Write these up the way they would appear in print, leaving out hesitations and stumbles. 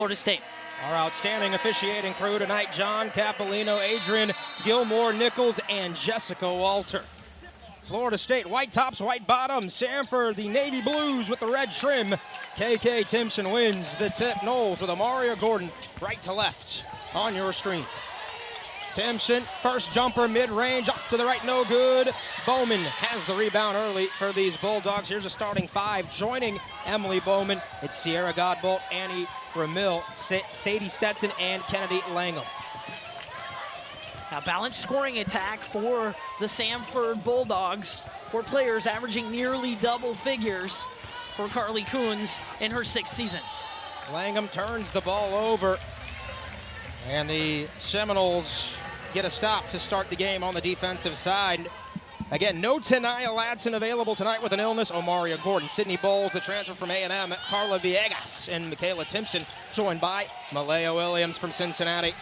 Florida State. Our outstanding officiating crew tonight: John Capolino, Adrian Gilmore Nichols, and Jessica Walter. Florida State, white tops, white bottoms. Samford, the navy blues with the red trim. KK Timson wins the tip. Knowles with Amaria Gordon, right to left on your screen. Timson, first jumper, mid-range, off to the right, no good. Bowman has the rebound early for these Bulldogs. Here's a starting five. Joining Emily Bowman, it's Sierra Godbolt, Annie Ramil, Sadie Stetson, and Kennedy Langham. A balanced scoring attack for the Samford Bulldogs. 4 players averaging nearly double figures for Carly Coons in her 6th season. Langham turns the ball over, and the Seminoles get a stop to start the game on the defensive side. Again, no Ta'Niya Latson available tonight with an illness. Amaria Gordon, Sydney Bowles, the transfer from A&M, Carla Viegas, and Makayla Timpson, joined by Malaya Williams from Cincinnati.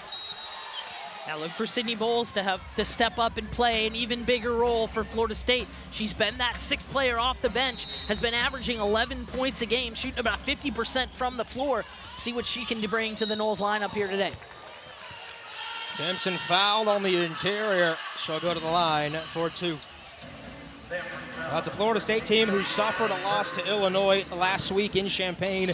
Now look for Sydney Bowles to step up and play an even bigger role for Florida State. She's been that 6th player off the bench, has been averaging 11 points a game, shooting about 50% from the floor. See what she can bring to the Knowles lineup here today. Timson fouled on the interior. She'll go to the line for 2. That's a Florida State team who suffered a loss to Illinois last week in Champaign.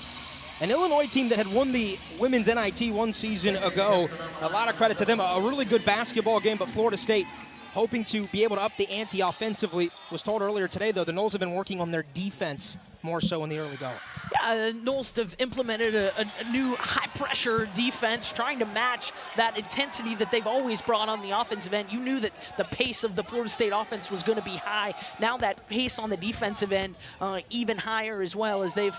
An Illinois team that had won the women's NIT 1 season ago. A lot of credit to them. A really good basketball game, but Florida State hoping to be able to up the ante offensively. Was told earlier today, though, the Knowles have been working on their defense more so in the early going. Yeah, Knowles have implemented a new high-pressure defense, trying to match that intensity that they've always brought on the offensive end. You knew that the pace of the Florida State offense was going to be high. Now that pace on the defensive end even higher, as well, as they've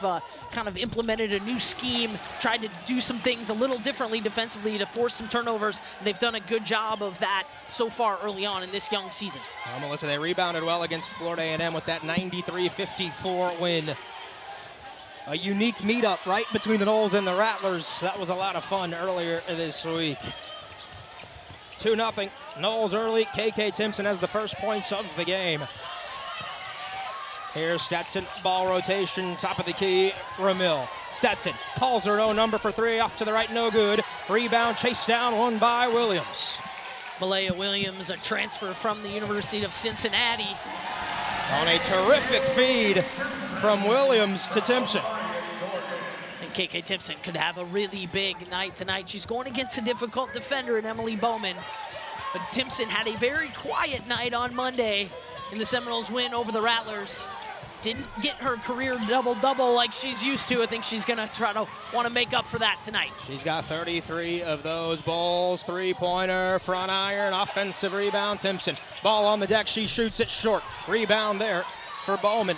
kind of implemented a new scheme, tried to do some things a little differently defensively to force some turnovers. They've done a good job of that so far early on in this young season. Melissa, they rebounded well against Florida A&M with that 93-54 win. A unique meetup right between the Knowles and the Rattlers. That was a lot of fun earlier this week. 2-0, Knowles early. KK Timson has the first points of the game. Here's Stetson, ball rotation, top of the key, Ramil. Stetson calls her own number for 3, off to the right, no good. Rebound chased down, won by Williams. Malaya Williams, a transfer from the University of Cincinnati. On a terrific feed from Williams to Timson. And KK Timson could have a really big night tonight. She's going against a difficult defender in Emily Bowman. But Timson had a very quiet night on Monday in the Seminoles win over the Rattlers. Didn't get her career double-double like she's used to. I think she's going to want to make up for that tonight. She's got 33 of those. Bowles, three-pointer, front iron, offensive rebound. Timson, ball on the deck. She shoots it short. Rebound there for Bowman.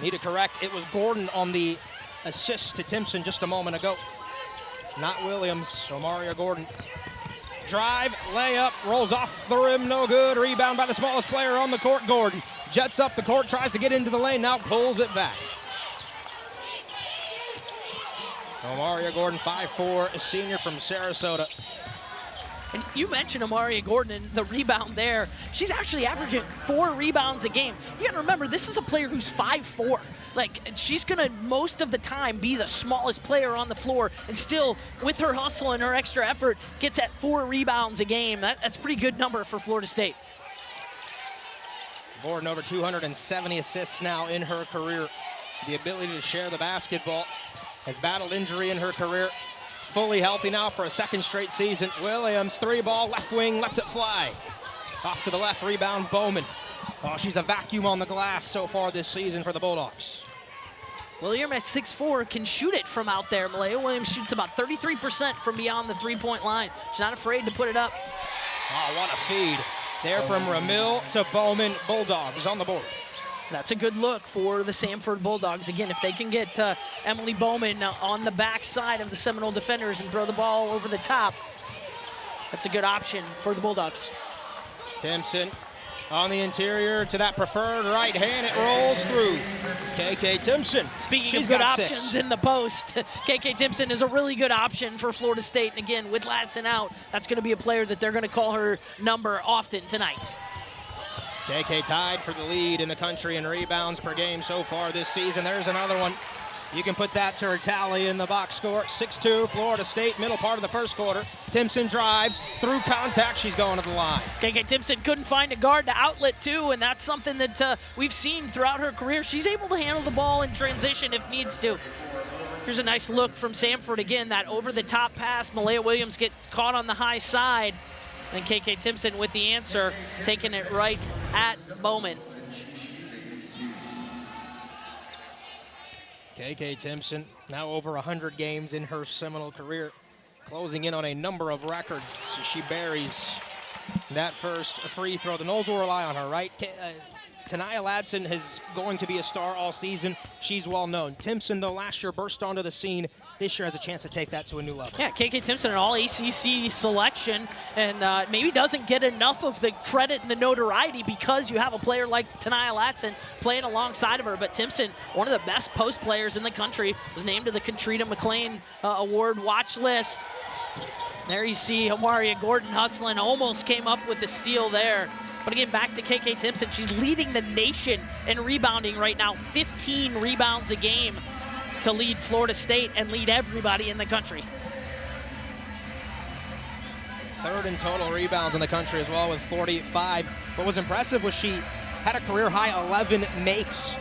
Need to correct. It was Gordon on the assist to Timson just a moment ago. Not Williams. Amaria Gordon. Drive, layup, rolls off the rim, no good. Rebound by the smallest player on the court, Gordon. Jets up the court, tries to get into the lane, now pulls it back. Amaria Gordon, 5'4", a senior from Sarasota. And you mentioned Amaria Gordon and the rebound there. She's actually averaging 4 rebounds a game. You gotta remember, this is a player who's 5'4". Like, she's gonna, most of the time, be the smallest player on the floor, and still, with her hustle and her extra effort, gets at 4 rebounds a game. That's a pretty good number for Florida State. Gordon over 270 assists now in her career. The ability to share the basketball. Has battled injury in her career. Fully healthy now for a 2nd straight season. Williams, 3-ball, left wing, lets it fly. Off to the left, rebound Bowman. Oh, she's a vacuum on the glass so far this season for the Bulldogs. Williams at 6'4" can shoot it from out there. Malaya Williams shoots about 33% from beyond the 3-point line. She's not afraid to put it up. Oh, what a feed. There from Ramil to Bowman. Bulldogs on the board. That's a good look for the Samford Bulldogs. Again, if they can get Emily Bowman on the backside of the Seminole defenders and throw the ball over the top, that's a good option for the Bulldogs. Timson on the interior to that preferred right hand. It rolls through. KK Timson. Speaking of good options in the post, KK Timson is a really good option for Florida State. And again, with Latson out, that's going to be a player that they're going to call her number often tonight. KK tied for the lead in the country in rebounds per game so far this season. There's another one. You can put that to her tally in the box score. 6-2, Florida State, middle part of the first quarter. Timpson drives, through contact, she's going to the line. KK Timpson couldn't find a guard to outlet to, and that's something that we've seen throughout her career. She's able to handle the ball in transition if needs to. Here's a nice look from Samford again, that over-the-top pass. Malaya Williams get caught on the high side. And KK Timpson with the answer, taking it right at Bowman. KK Timpson, now over 100 games in her Seminole career, closing in on a number of records. She buries that first free throw. The Noles will rely on her, right? Ta'Niya Latson is going to be a star all season. She's well known. Timson, though, last year burst onto the scene. This year has a chance to take that to a new level. Yeah, KK Timpson, an all ACC selection, and maybe doesn't get enough of the credit and the notoriety because you have a player like Ta'Niya Latson playing alongside of her. But Timson, one of the best post players in the country, was named to the Contrita McLean Award watch list. There you see Amaria Gordon hustling, almost came up with the steal there. But again, back to KK Timpson. She's leading the nation in rebounding right now. 15 rebounds a game to lead Florida State and lead everybody in the country. Third in total rebounds in the country as well with 45. What was impressive was she had a career-high 11 makes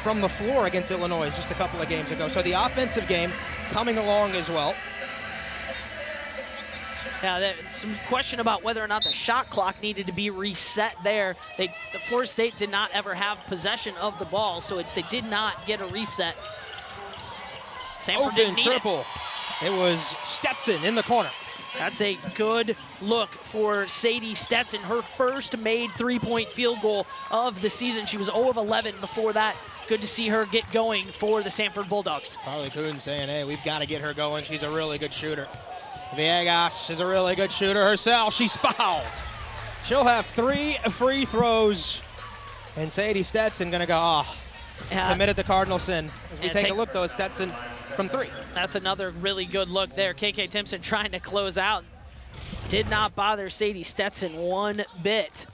from the floor against Illinois just a couple of games ago. So the offensive game coming along as well. Yeah, some question about whether or not the shot clock needed to be reset there. The Florida State did not ever have possession of the ball, so they did not get a reset. Samford didn't need triple. It was Stetson in the corner. That's a good look for Sadie Stetson. Her first made three-point field goal of the season. She was 0 of 11 before that. Good to see her get going for the Samford Bulldogs. Carly Coon saying, hey, we've got to get her going. She's a really good shooter. Viegas is a really good shooter herself. She's fouled. She'll have 3 free throws. And Sadie Stetson going to go, committed the cardinal sin. As we take a look, though, at Stetson from 3. That's another really good look there. KK Timpson trying to close out. Did not bother Sadie Stetson one bit.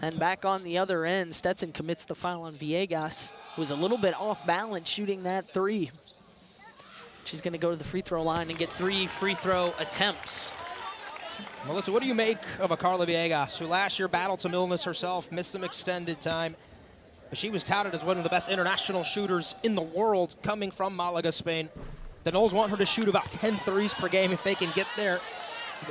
And back on the other end, Stetson commits the foul on Viegas, who was a little bit off balance shooting that 3. She's going to go to the free throw line and get 3 free throw attempts. Melissa, what do you make of a Carla Viegas, who last year battled some illness herself, missed some extended time, but she was touted as one of the best international shooters in the world coming from Malaga, Spain. The Noles want her to shoot about 10 threes per game if they can get there.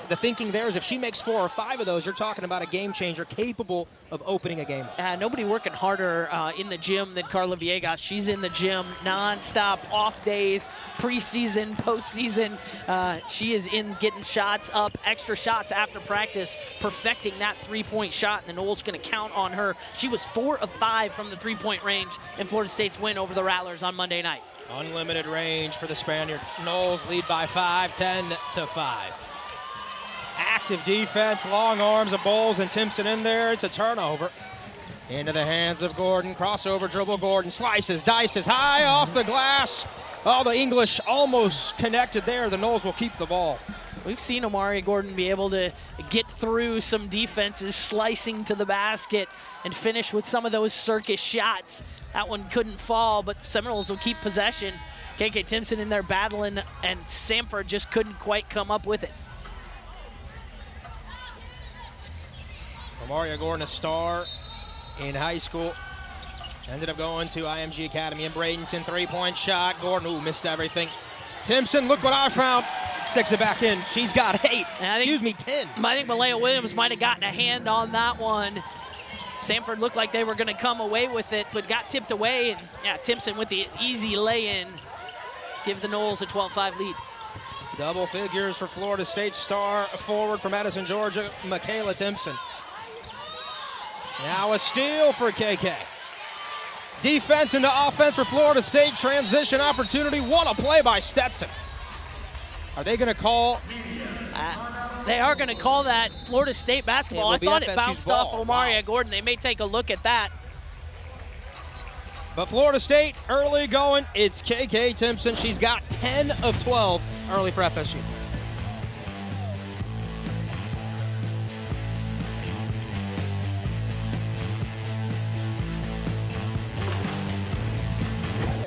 The thinking there is if she makes 4 or 5 of those, you're talking about a game changer capable of opening a game. Nobody working harder in the gym than Carla Viegas. She's in the gym nonstop, off days, preseason, postseason. She is in getting shots up, extra shots after practice, perfecting that three-point shot, and the Noles going to count on her. She was 4 of 5 from the three-point range in Florida State's win over the Rattlers on Monday night. Unlimited range for the Spaniard. Noles lead by 5, 10-5. Active defense, long arms of Bowles and Timson in there. It's a turnover. Into the hands of Gordon. Crossover dribble. Gordon slices, dices, high off the glass. Oh, the English almost connected there. The Noles will keep the ball. We've seen Amaria Gordon be able to get through some defenses, slicing to the basket, and finish with some of those circus shots. That one couldn't fall, but Seminoles will keep possession. KK Timpson in there battling, and Samford just couldn't quite come up with it. Amaria Gordon, a star in high school. Ended up going to IMG Academy in Bradenton. 3-point shot. Gordon, missed everything. Timpson, look what I found. Sticks it back in. She's got 8. 10. I think Malaya Williams might have gotten a hand on that one. Samford looked like they were going to come away with it, but got tipped away. And yeah, Timpson with the easy lay-in. Give the Noles a 12-5 lead. Double figures for Florida State star forward from Madison, Georgia, Makayla Timpson. Now a steal for KK. Defense into offense for Florida State. Transition opportunity. What a play by Stetson. Are they going to call? They are going to call that Florida State basketball. I thought it bounced off Amaria Gordon. They may take a look at that. But Florida State early going. It's KK Timpson. She's got 10 of 12 early for FSU.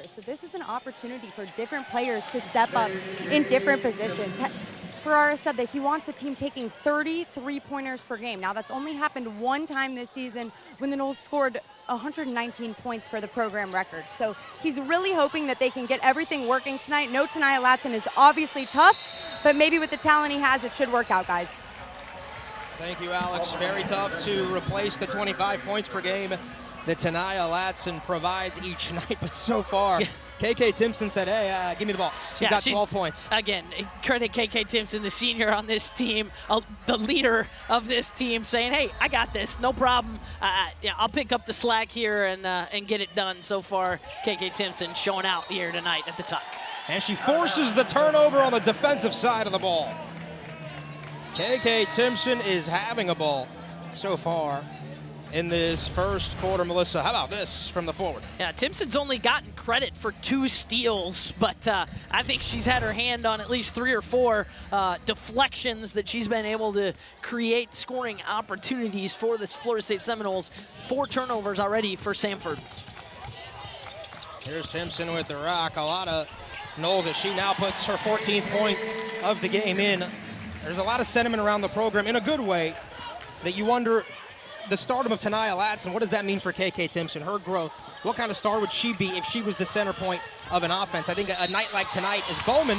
So this this is an opportunity for different players to step up in different positions. Ferrara said that he wants the team taking 30 three-pointers per game. Now, that's only happened one time this season when the Noles scored 119 points for the program record. So he's really hoping that they can get everything working tonight. No, Ta'Niya Latson is obviously tough, but maybe with the talent he has, it should work out, guys. Thank you, Alex. Very tough to replace the 25 points per game that Ta'Niya Latson provides each night, but so far, KK Timson said, hey, give me the ball. She's got 12 points. Again, credit KK Timson, the senior on this team, the leader of this team, saying, hey, I got this, no problem. I'll pick up the slack here and get it done. So far, KK Timson showing out here tonight at the Tuck. And she forces the turnover on the defensive side of the ball. KK Timson is having a ball so far in this first quarter. Melissa, how about this from the forward? Yeah, Timson's only gotten credit for 2 steals, but I think she's had her hand on at least 3 or 4 deflections that she's been able to create scoring opportunities for this Florida State Seminoles. 4 turnovers already for Samford. Here's Timson with the rock. A lot of Noles as she now puts her 14th point of the game in. There's a lot of sentiment around the program in a good way that you wonder, the stardom of Ta'Niya Latson, what does that mean for KK Timson, her growth? What kind of star would she be if she was the center point of an offense? I think a night like tonight is Bowman.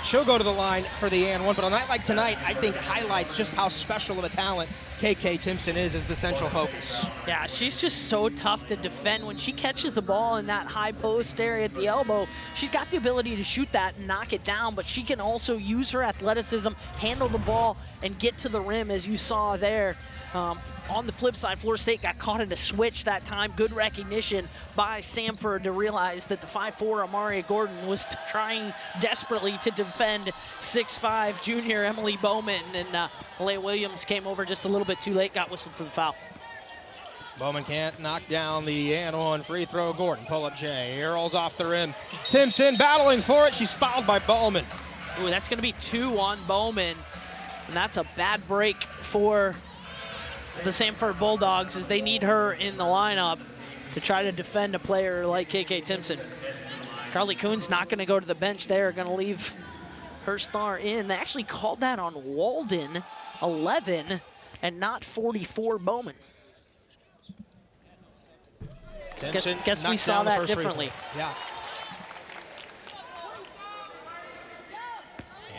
She'll go to the line for the and one, but a night like tonight, I think highlights just how special of a talent KK Timson is as the central focus. Yeah, she's just so tough to defend. When she catches the ball in that high post area at the elbow, she's got the ability to shoot that and knock it down, but she can also use her athleticism, handle the ball, and get to the rim, as you saw there. On the flip side, Florida State got caught in a switch that time. Good recognition by Samford to realize that the 5'4" Amaria Gordon was trying desperately to defend 6'5" junior Emily Bowman, and Leah Williams came over just a little bit too late, got whistled for the foul. Bowman can't knock down the and one free throw. Gordon, pull up J, rolls off the rim. Timson battling for it. She's fouled by Bowman. Ooh, that's going to be 2 on Bowman, and that's a bad break for the Samford Bulldogs, as they need her in the lineup to try to defend a player like KK Timson. Carly Coon's not going to go to the bench there, going to leave her star in. They actually called that on Walden, 11, and not 44 Bowman. Guess we saw that differently. Yeah.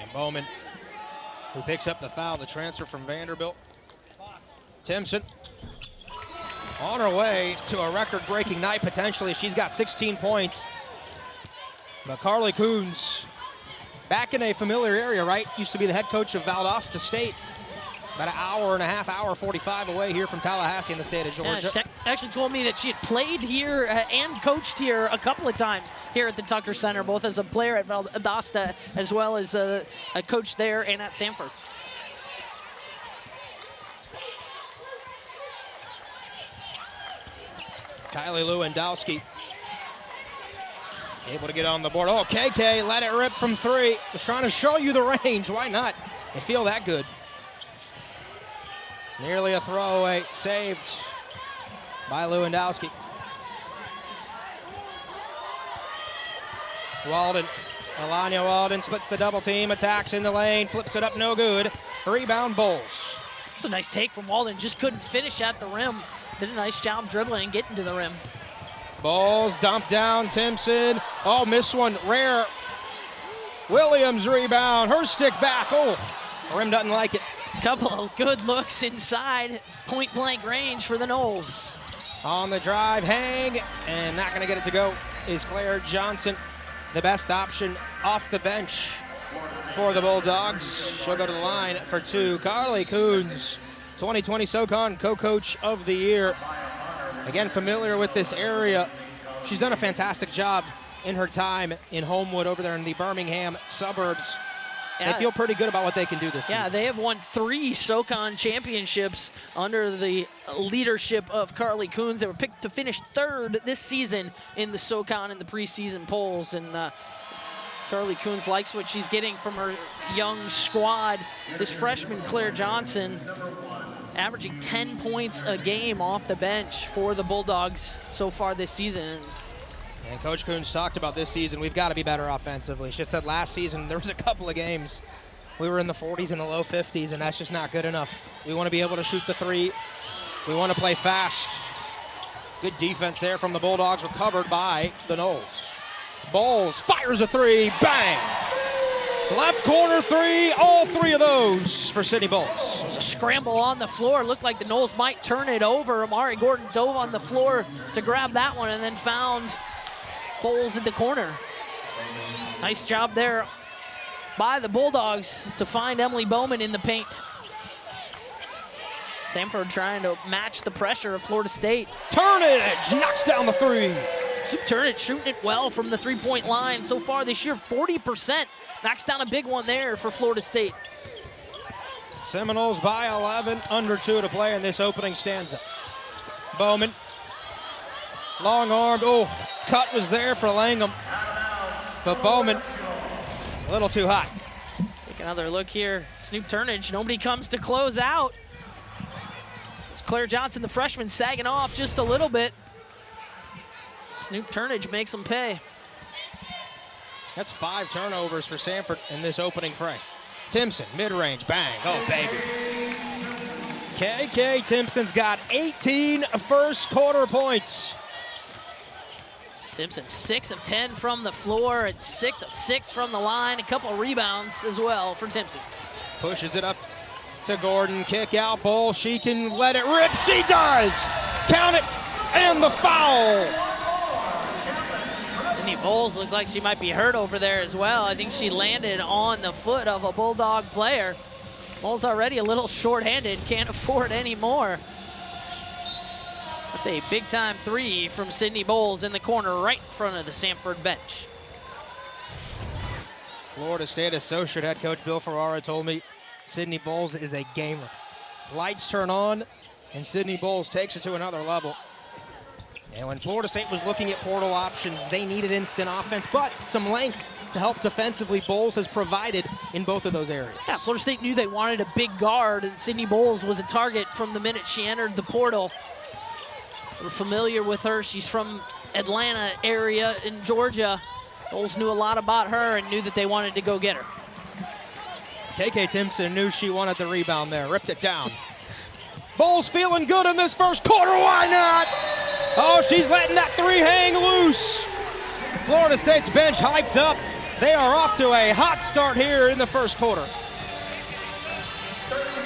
And Bowman, who picks up the foul, the transfer from Vanderbilt. Timson on her way to a record-breaking night, potentially. She's got 16 points. But Carly Coons back in a familiar area, right? Used to be the head coach of Valdosta State. About an hour and a half, hour 45 away here from Tallahassee in the state of Georgia. Yeah, she actually told me that she had played here and coached here a couple of times here at the Tucker Center, both as a player at Valdosta as well as a coach there and at Samford. Kylie Lewandowski able to get on the board. Oh, KK let it rip from 3. Was trying to show you the range. Why not? They feel that good. Nearly a throwaway, saved by Lewandowski. Walden, Alanya Walden splits the double team, attacks in the lane, flips it up, no good. Rebound, Bowles. It's a nice take from Walden, just couldn't finish at the rim. Did a nice job dribbling and getting to the rim. Bowles dumped down, Timson. Oh, missed one, rare. Williams rebound, her stick back. Oh, the rim doesn't like it. Couple of good looks inside, point blank range for the Noles. On the drive, hang, and not gonna get it to go is Claire Johnson, the best option off the bench for the Bulldogs. She'll go to the line for 2. Carly Coons, 2020 SoCon Co-Coach of the Year. Again, familiar with this area. She's done a fantastic job in her time in Homewood over there in the Birmingham suburbs. Yeah. They feel pretty good about what they can do this season. Yeah, they have won 3 SoCon championships under the leadership of Carly Coons. They were picked to finish 3rd this season in the SoCon in the preseason polls. And Carly Coons likes what she's getting from her young squad. This freshman, Claire Johnson, averaging 10 points a game off the bench for the Bulldogs so far this season. And Coach Coons talked about this season, we've got to be better offensively. She said last season there was a couple of games we were in the 40s and the low 50s, and that's just not good enough. We want to be able to shoot the three. We want to play fast. Good defense there from the Bulldogs, recovered by the Noles. Bowles fires a three, bang! Left corner three, all three of those for Sydney Bowles. There's a scramble on the floor. Looked like the Noles might turn it over. Amari Gordon dove on the floor to grab that one and then found Bowles in the corner. Nice job there by the Bulldogs to find Emily Bowman in the paint. Samford trying to match the pressure of Florida State. Turnage knocks down the three. Sue Turnage shooting it well from the three-point line so far this year, 40%. Knocks down a big one there for Florida State. Seminoles by 11, under 2 to play in this opening stanza. Bowman, long armed, cut was there for Langham. But Bowman, a little too hot. Take another look here. Snoop Turnage, nobody comes to close out. It's Claire Johnson, the freshman, sagging off just a little bit. Snoop Turnage makes them pay. That's 5 turnovers for Samford in this opening fray. Timson, mid-range, bang, oh baby. KK Timpson's got 18 first quarter points. Timson 6 of 10 from the floor and 6 of 6 from the line. A couple of rebounds as well for Timson. Pushes it up to Gordon, kick out, Bowles, she can let it rip, she does! Count it, and the foul! Bowles looks like she might be hurt over there as well. I think she landed on the foot of a Bulldog player. Bowles already a little short-handed, can't afford any more. That's a big-time three from Sydney Bowles in the corner right in front of the Samford bench. Florida State Associate Head Coach Bill Ferrara told me Sydney Bowles is a gamer. Lights turn on, and Sydney Bowles takes it to another level. And when Florida State was looking at portal options, they needed instant offense, but some length to help defensively. Bowles has provided in both of those areas. Yeah, Florida State knew they wanted a big guard, and Sydney Bowles was a target from the minute she entered the portal. We're familiar with her. She's from Atlanta area in Georgia. Bowles knew a lot about her and knew that they wanted to go get her. KK Timpson knew she wanted the rebound there, ripped it down. Bowles feeling good in this first quarter, why not? Oh, she's letting that three hang loose. Florida State's bench hyped up. They are off to a hot start here in the first quarter.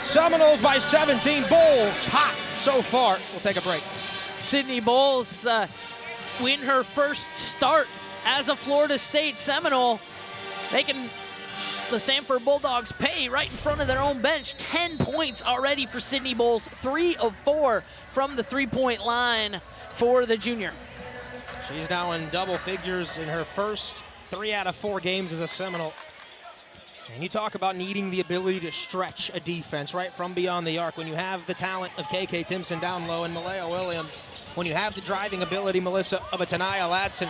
Seminoles by 17, Bowles hot so far. We'll take a break. Sydney Bowles win her first start as a Florida State Seminole. Making the Samford Bulldogs pay right in front of their own bench. 10 points already for Sydney Bowles, 3 of 4 from the three-point line for the junior. She's now in double figures in her first 3 out of 4 games as a Seminole. And you talk about needing the ability to stretch a defense right from beyond the arc. When you have the talent of KK Timpson down low and Malaya Williams, when you have the driving ability, Melissa, of a Ta'Niya Latson,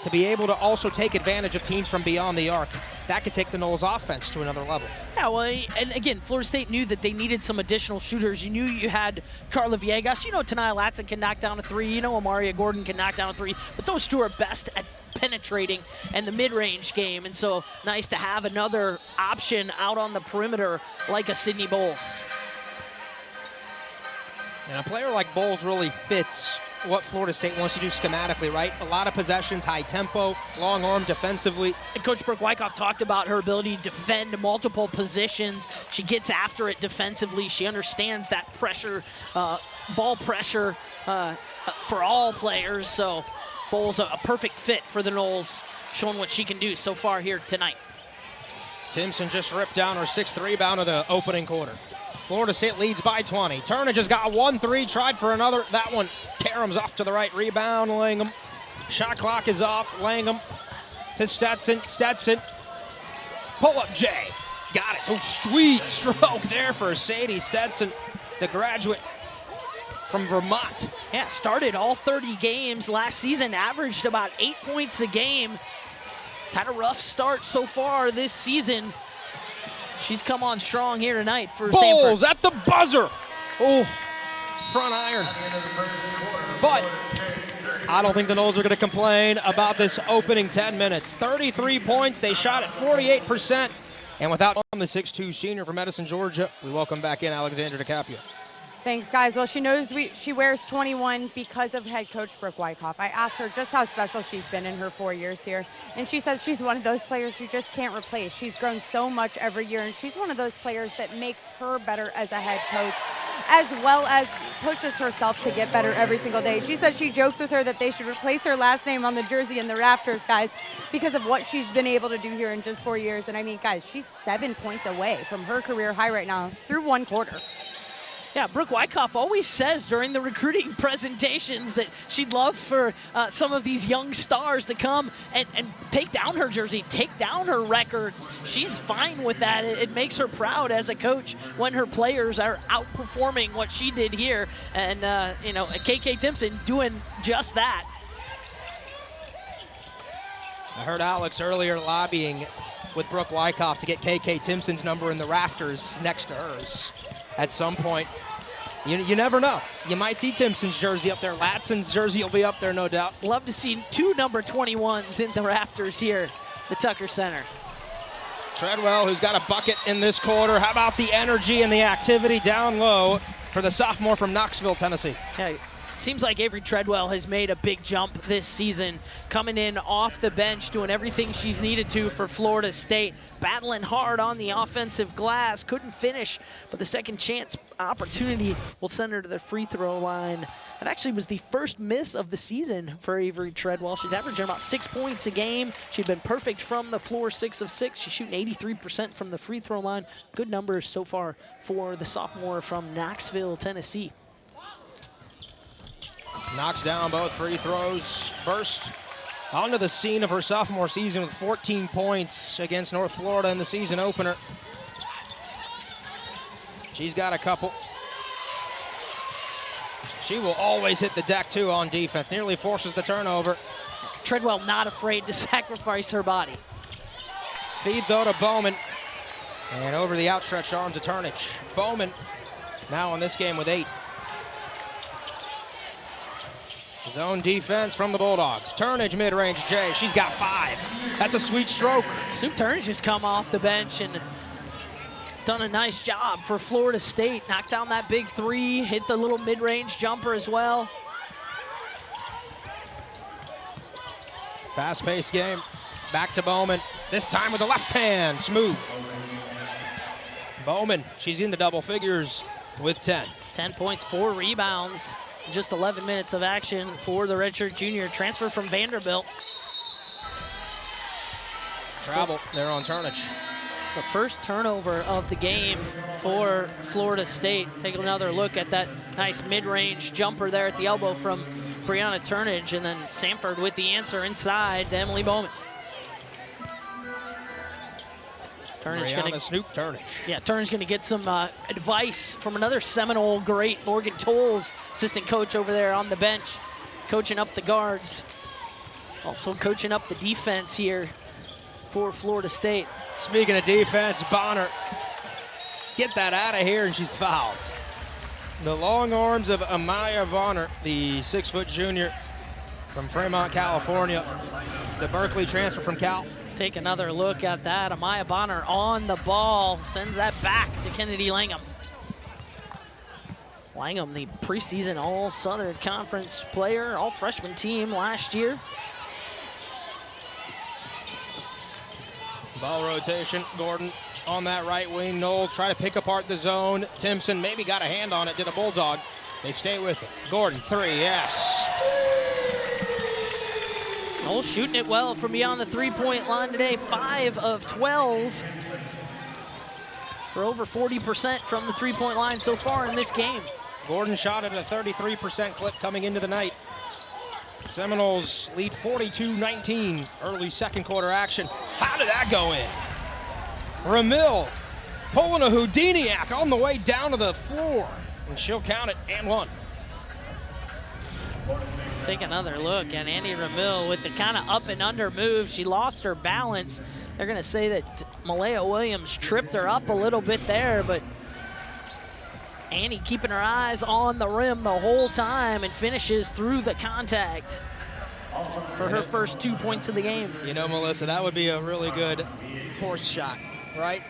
to be able to also take advantage of teams from beyond the arc, that could take the Noles offense to another level. Yeah, well, and again, Florida State knew that they needed some additional shooters. You knew you had Carla Viegas. You know Ta'Niya Latson can knock down a three. You know Amaria Gordon can knock down a three. But those two are best at penetrating and the mid-range game. And so nice to have another option out on the perimeter like a Sydney Bowles. And a player like Bowles really fits what Florida State wants to do schematically, right? A lot of possessions, high tempo, long arm defensively. And Coach Brooke Wyckoff talked about her ability to defend multiple positions. She gets after it defensively. She understands that pressure, ball pressure for all players. So Bowles a perfect fit for the Noles, showing what she can do so far here tonight. Timson just ripped down her 6th rebound of the opening quarter. Florida State leads by 20. Turnage has got 1-3, tried for another. That one, Karam's off to the right. Rebound, Langham. Shot clock is off. Langham to Stetson. Stetson. Pull-up J. Got it. Oh, sweet stroke there for Sadie Stetson, the graduate from Vermont. Yeah, started all 30 games last season, averaged about 8 points a game. It's had a rough start so far this season. She's come on strong here tonight for Bowles Samford. at the buzzer. Oh, front iron. But I don't think the Noles are going to complain about this opening 10 minutes. 33 points. They shot at 48%. And without the 6'2 senior from Edison, Georgia, we welcome back in Alexandra DeCaprio. Thanks, guys. Well, she knows she wears 21 because of head coach Brooke Wyckoff. I asked her just how special she's been in her 4 years here, and she says she's one of those players you just can't replace. She's grown so much every year, and she's one of those players that makes her better as a head coach, as well as pushes herself to get better every single day. She says she jokes with her that they should replace her last name on the jersey in the rafters, guys, because of what she's been able to do here in just 4 years. And I mean, guys, she's 7 points away from her career high right now through one quarter. Yeah, Brooke Wyckoff always says during the recruiting presentations that she'd love for some of these young stars to come and take down her jersey, take down her records. She's fine with that. It makes her proud as a coach when her players are outperforming what she did here. And, you know, KK Timpson doing just that. I heard Alex earlier lobbying with Brooke Wyckoff to get KK Timpson's number in the rafters next to hers. At some point, you never know. You might see Timpson's jersey up there. Latson's jersey will be up there, no doubt. Love to see 2 number 21s in the rafters here, the Tucker Center. Treadwell, who's got a bucket in this quarter. How about the energy and the activity down low for the sophomore from Knoxville, Tennessee? Yeah, seems like Avery Treadwell has made a big jump this season, coming in off the bench, doing everything she's needed to for Florida State, battling hard on the offensive glass, couldn't finish, but the second chance opportunity will send her to the free throw line. It actually was the first miss of the season for Avery Treadwell. She's averaging about 6 points a game. She'd been perfect from the floor, 6 of 6. She's shooting 83% from the free throw line. Good numbers so far for the sophomore from Knoxville, Tennessee. Knocks down both free throws. Burst onto the scene of her sophomore season with 14 points against North Florida in the season opener. She's got a couple. She will always hit the deck, too, on defense. Nearly forces the turnover. Treadwell not afraid to sacrifice her body. Feed, though, to Bowman. And over the outstretched arms of Turnage. Bowman now in this game with 8. Zone defense from the Bulldogs. Turnage mid-range, Jay. She's got 5. That's a sweet stroke. Snoop Turnage has come off the bench and done a nice job for Florida State. Knocked down that big 3, hit the little mid-range jumper as well. Fast-paced game. Back to Bowman. This time with the left hand. Smooth. Bowman, she's into double figures with 10. 10 points, 4 rebounds. Just 11 minutes of action for the redshirt junior. Transfer from Vanderbilt. Travel there on Turnage. It's the first turnover of the game for Florida State. Take another look at that nice mid-range jumper there at the elbow from Brianna Turnage, and then Samford with the answer inside to Emily Bowman. Snoop Turnage. Yeah, Turnage going to get some advice from another Seminole great, Morgan Tolles, assistant coach over there on the bench, coaching up the guards. Also coaching up the defense here for Florida State. Speaking of defense, Bonner, get that out of here, and she's fouled. The long arms of Amaya Bonner, the 6-foot junior from Fremont, California. The Berkeley transfer from Cal. Take another look at that. Amaya Bonner on the ball, sends that back to Kennedy Langham. Langham, the preseason All-Southern Conference player, all-freshman team last year. Ball rotation, Gordon on that right wing. Knowles try to pick apart the zone. Timson maybe got a hand on it, did a Bulldog. They stay with it. Gordon, 3, yes. Knowles shooting it well from beyond the three-point line today. 5 of 12 for over 40% from the three-point line so far in this game. Gordon shot at a 33% clip coming into the night. Seminoles lead 42-19, early second quarter action. How did that go in? Ramil pulling a Houdiniac on the way down to the floor, and she'll count it and 1. Take another look at Annie Ramil with the kind of up and under move. She lost her balance. They're going to say that Malaya Williams tripped her up a little bit there, but Annie keeping her eyes on the rim the whole time and finishes through the contact. for her first 2 points of the game. You know, Melissa, that would be a really good horse shot, right?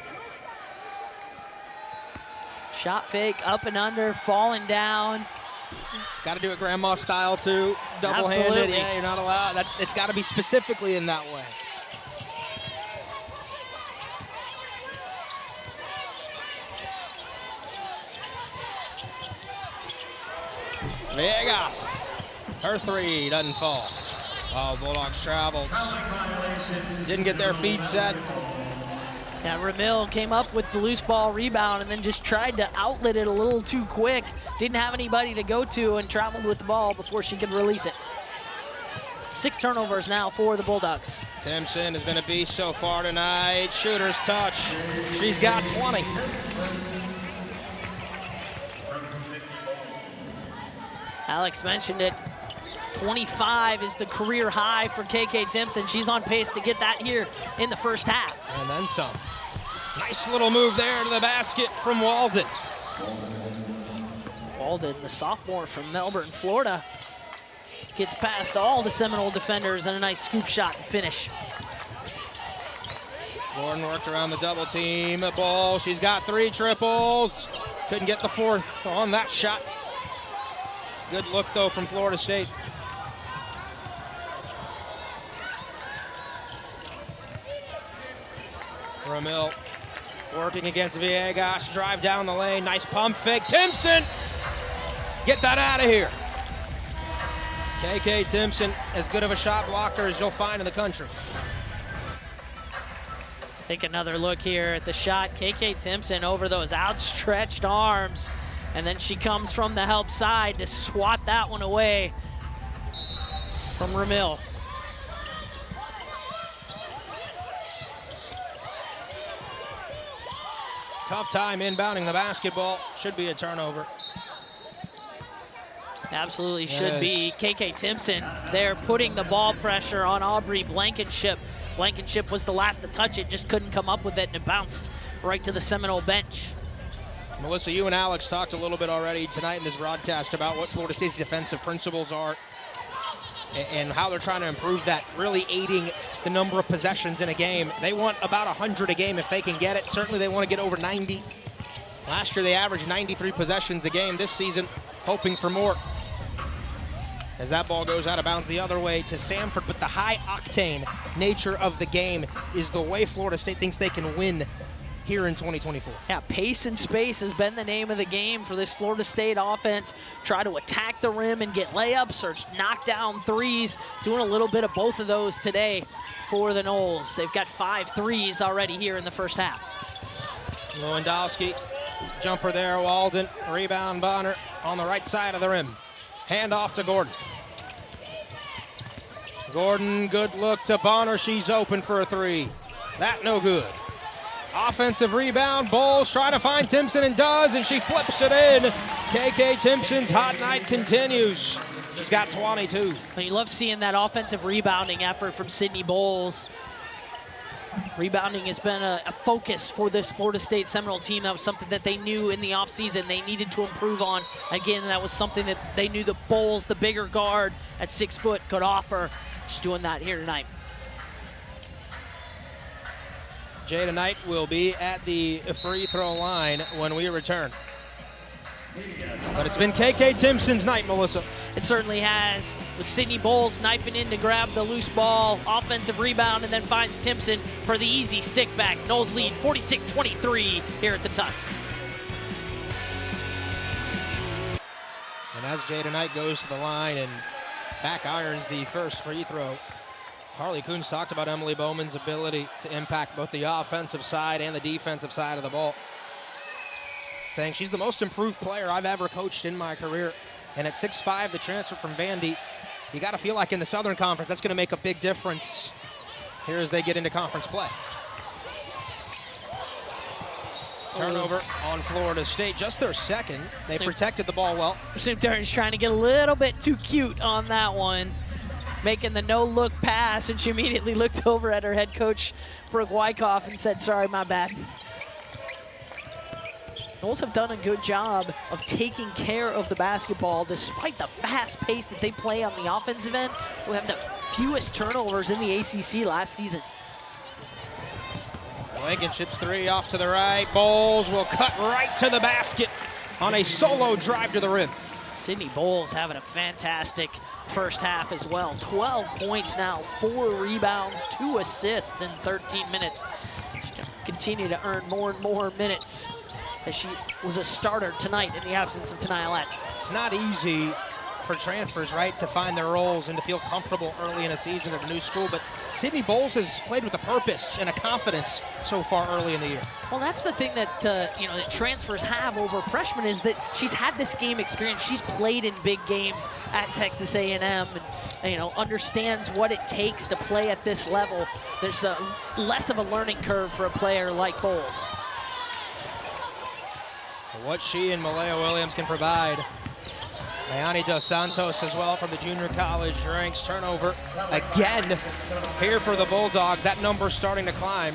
Shot fake, up and under, falling down. Got to do it grandma style too, double-handed. Absolutely. Yeah, you're not allowed. It's got to be specifically in that way. Viegas, her three doesn't fall. Oh, Bulldogs traveled. Didn't get their feet set. Yeah, Ramil came up with the loose ball rebound and then just tried to outlet it a little too quick. Didn't have anybody to go to and traveled with the ball before she could release it. 6 turnovers now for the Bulldogs. Timson has been a beast so far tonight. Shooter's touch. She's got 20. Alex mentioned it. 25 is the career high for KK Timpson. She's on pace to get that here in the first half. And then some. Nice little move there to the basket from Walden. Walden, the sophomore from Melbourne, Florida, gets past all the Seminole defenders and a nice scoop shot to finish. Gordon worked around the double team. Ball, she's got 3 triples. Couldn't get the 4th on that shot. Good look, though, from Florida State. Ramil working against Viegas. Drive down the lane. Nice pump fake. Timson! Get that out of here. KK Timpson, as good of a shot blocker as you'll find in the country. Take another look here at the shot. KK Timpson over those outstretched arms. And then she comes from the help side to swat that one away from Ramil. Tough time inbounding the basketball. Should be a turnover. Absolutely should be. KK Timpson there putting the ball pressure on Aubrey Blankenship. Blankenship was the last to touch it, just couldn't come up with it, and it bounced right to the Seminole bench. Melissa, you and Alex talked a little bit already tonight in this broadcast about what Florida State's defensive principles are and how they're trying to improve that, really aiding the number of possessions in a game. They want about 100 a game if they can get it. Certainly they want to get over 90. Last year they averaged 93 possessions a game. This season, hoping for more. As that ball goes out of bounds the other way to Samford, but the high-octane nature of the game is the way Florida State thinks they can win here in 2024. Yeah, pace and space has been the name of the game for this Florida State offense. Try to attack the rim and get layups or knock down threes. Doing a little bit of both of those today for the Noles. They've got 5 threes already here in the first half. Lewandowski, jumper there, Walden, rebound Bonner on the right side of the rim. Hand off to Gordon. Gordon, good look to Bonner. She's open for a 3. That no good. Offensive rebound. Bowles trying to find Timson and does, and she flips it in. KK Timpson's hot night continues. She's got 22. And you love seeing that offensive rebounding effort from Sydney Bowles. Rebounding has been a focus for this Florida State Seminole team. That was something that they knew in the offseason they needed to improve on. Again, that was something that they knew the Bowles, the bigger guard at 6 foot, could offer. She's doing that here tonight. Jada Knight will be at the free throw line when we return. But it's been KK Timpson's night, Melissa. It certainly has, with Sydney Bowles knifing in to grab the loose ball, offensive rebound, and then finds Timson for the easy stick back. Noles lead 46-23 here at the time. And as Jada Knight goes to the line and back irons the first free throw, Harley Coons talked about Emily Bowman's ability to impact both the offensive side and the defensive side of the ball, saying she's the most improved player I've ever coached in my career. And at 6'5", the transfer from Vandy, you got to feel like in the Southern Conference, that's going to make a big difference here as they get into conference play. Turnover on Florida State, just their second. They protected the ball well. Simter's trying to get a little bit too cute on that one, making the no-look pass, and she immediately looked over at her head coach, Brooke Wyckoff, and said, sorry, my bad. Noles have done a good job of taking care of the basketball despite the fast pace that they play on the offensive end. We have the fewest turnovers in the ACC last season. Blankenship's three off to the right. Bowles will cut right to the basket on a solo drive to the rim. Sydney Bowles having a fantastic first half as well. 12 points now, 4 rebounds, 2 assists in 13 minutes. She's gonna continue to earn more and more minutes as she was a starter tonight in the absence of Ta'Niya Latson. It's not easy for transfers, right, to find their roles and to feel comfortable early in a season of a new school, but Sydney Bowles has played with a purpose and a confidence so far early in the year. Well, that's the thing that that transfers have over freshmen is that she's had this game experience. She's played in big games at Texas A&M and understands what it takes to play at this level. There's less of a learning curve for a player like Bowles. What she and Malaya Williams can provide. Leani Dos Santos as well from the junior college ranks. Turnover again here for the Bulldogs. That number starting to climb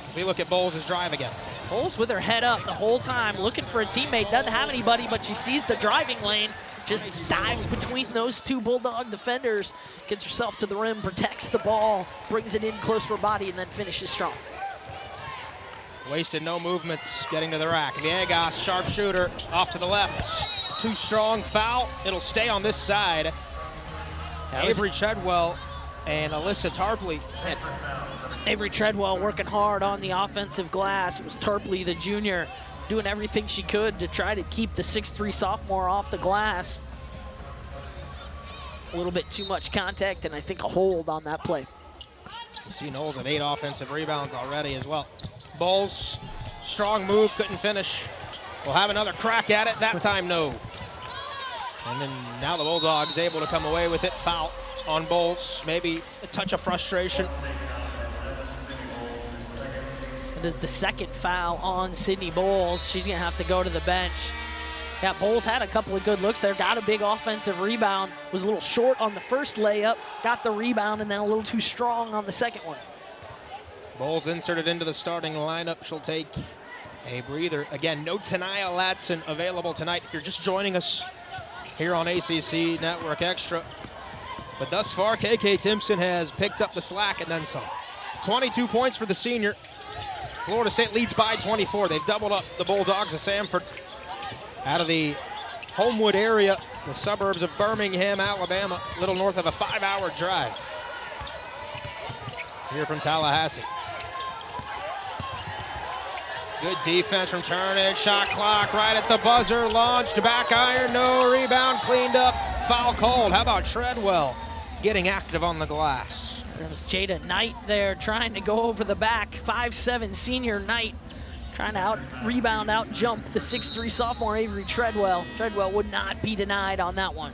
as we look at Bowles' drive again. Bowles with her head up the whole time, looking for a teammate. Doesn't have anybody, but she sees the driving lane. Just dives between those two Bulldog defenders. Gets herself to the rim, protects the ball, brings it in close to her body, and then finishes strong. Wasted no movements getting to the rack. Viegas, sharpshooter, off to the left. Too strong, foul. It'll stay on this side. Avery Treadwell and Alyssa Tarpley. Avery Treadwell working hard on the offensive glass. It was Tarpley, the junior, doing everything she could to try to keep the 6'3" sophomore off the glass. A little bit too much contact, and I think a hold on that play. You see Knowles with 8 offensive rebounds already as well. Bowles, strong move, couldn't finish. We'll have another crack at it, that time no. And then now the Bulldogs able to come away with it. Foul on Bowles, maybe a touch of frustration. It is the second foul on Sydney Bowles. She's gonna have to go to the bench. Yeah, Bowles had a couple of good looks there, got a big offensive rebound, was a little short on the first layup, got the rebound, and then a little too strong on the second one. Bowles inserted into the starting lineup. She'll take a breather. Again, no Ta'Niya Latson available tonight. If you're just joining us here on ACC Network Extra. But thus far, KK Timson has picked up the slack and then some. 22 points for the senior. Florida State leads by 24. They've doubled up the Bulldogs of Samford out of the Homewood area, the suburbs of Birmingham, Alabama, a little north of a 5-hour drive. Here from Tallahassee. Good defense from Turnage. Shot clock right at the buzzer. Launched back iron. No rebound. Cleaned up. Foul called. How about Treadwell getting active on the glass? There's Jada Knight there trying to go over the back. 5'7" senior Knight trying to rebound, out jump the 6'3" sophomore Avery Treadwell. Treadwell would not be denied on that one.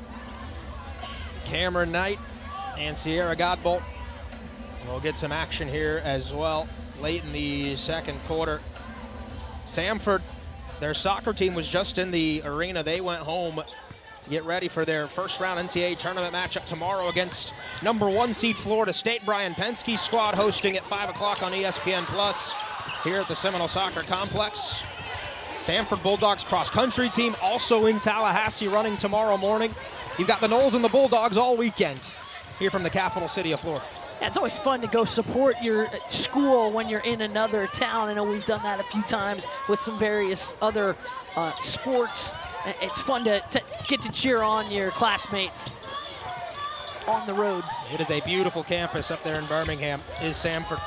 Cameron Knight and Sierra Godbolt will get some action here as well late in the second quarter. Samford, their soccer team was just in the arena. They went home to get ready for their first round NCAA tournament matchup tomorrow against #1 seed Florida State. Brian Penske's squad hosting at 5 o'clock on ESPN Plus here at the Seminole Soccer Complex. Samford Bulldogs cross country team also in Tallahassee running tomorrow morning. You've got the Noles and the Bulldogs all weekend here from the capital city of Florida. Yeah, it's always fun to go support your school when you're in another town. I know we've done that a few times with some various other sports. It's fun to get to cheer on your classmates on the road. It is a beautiful campus up there in Birmingham, is Samford.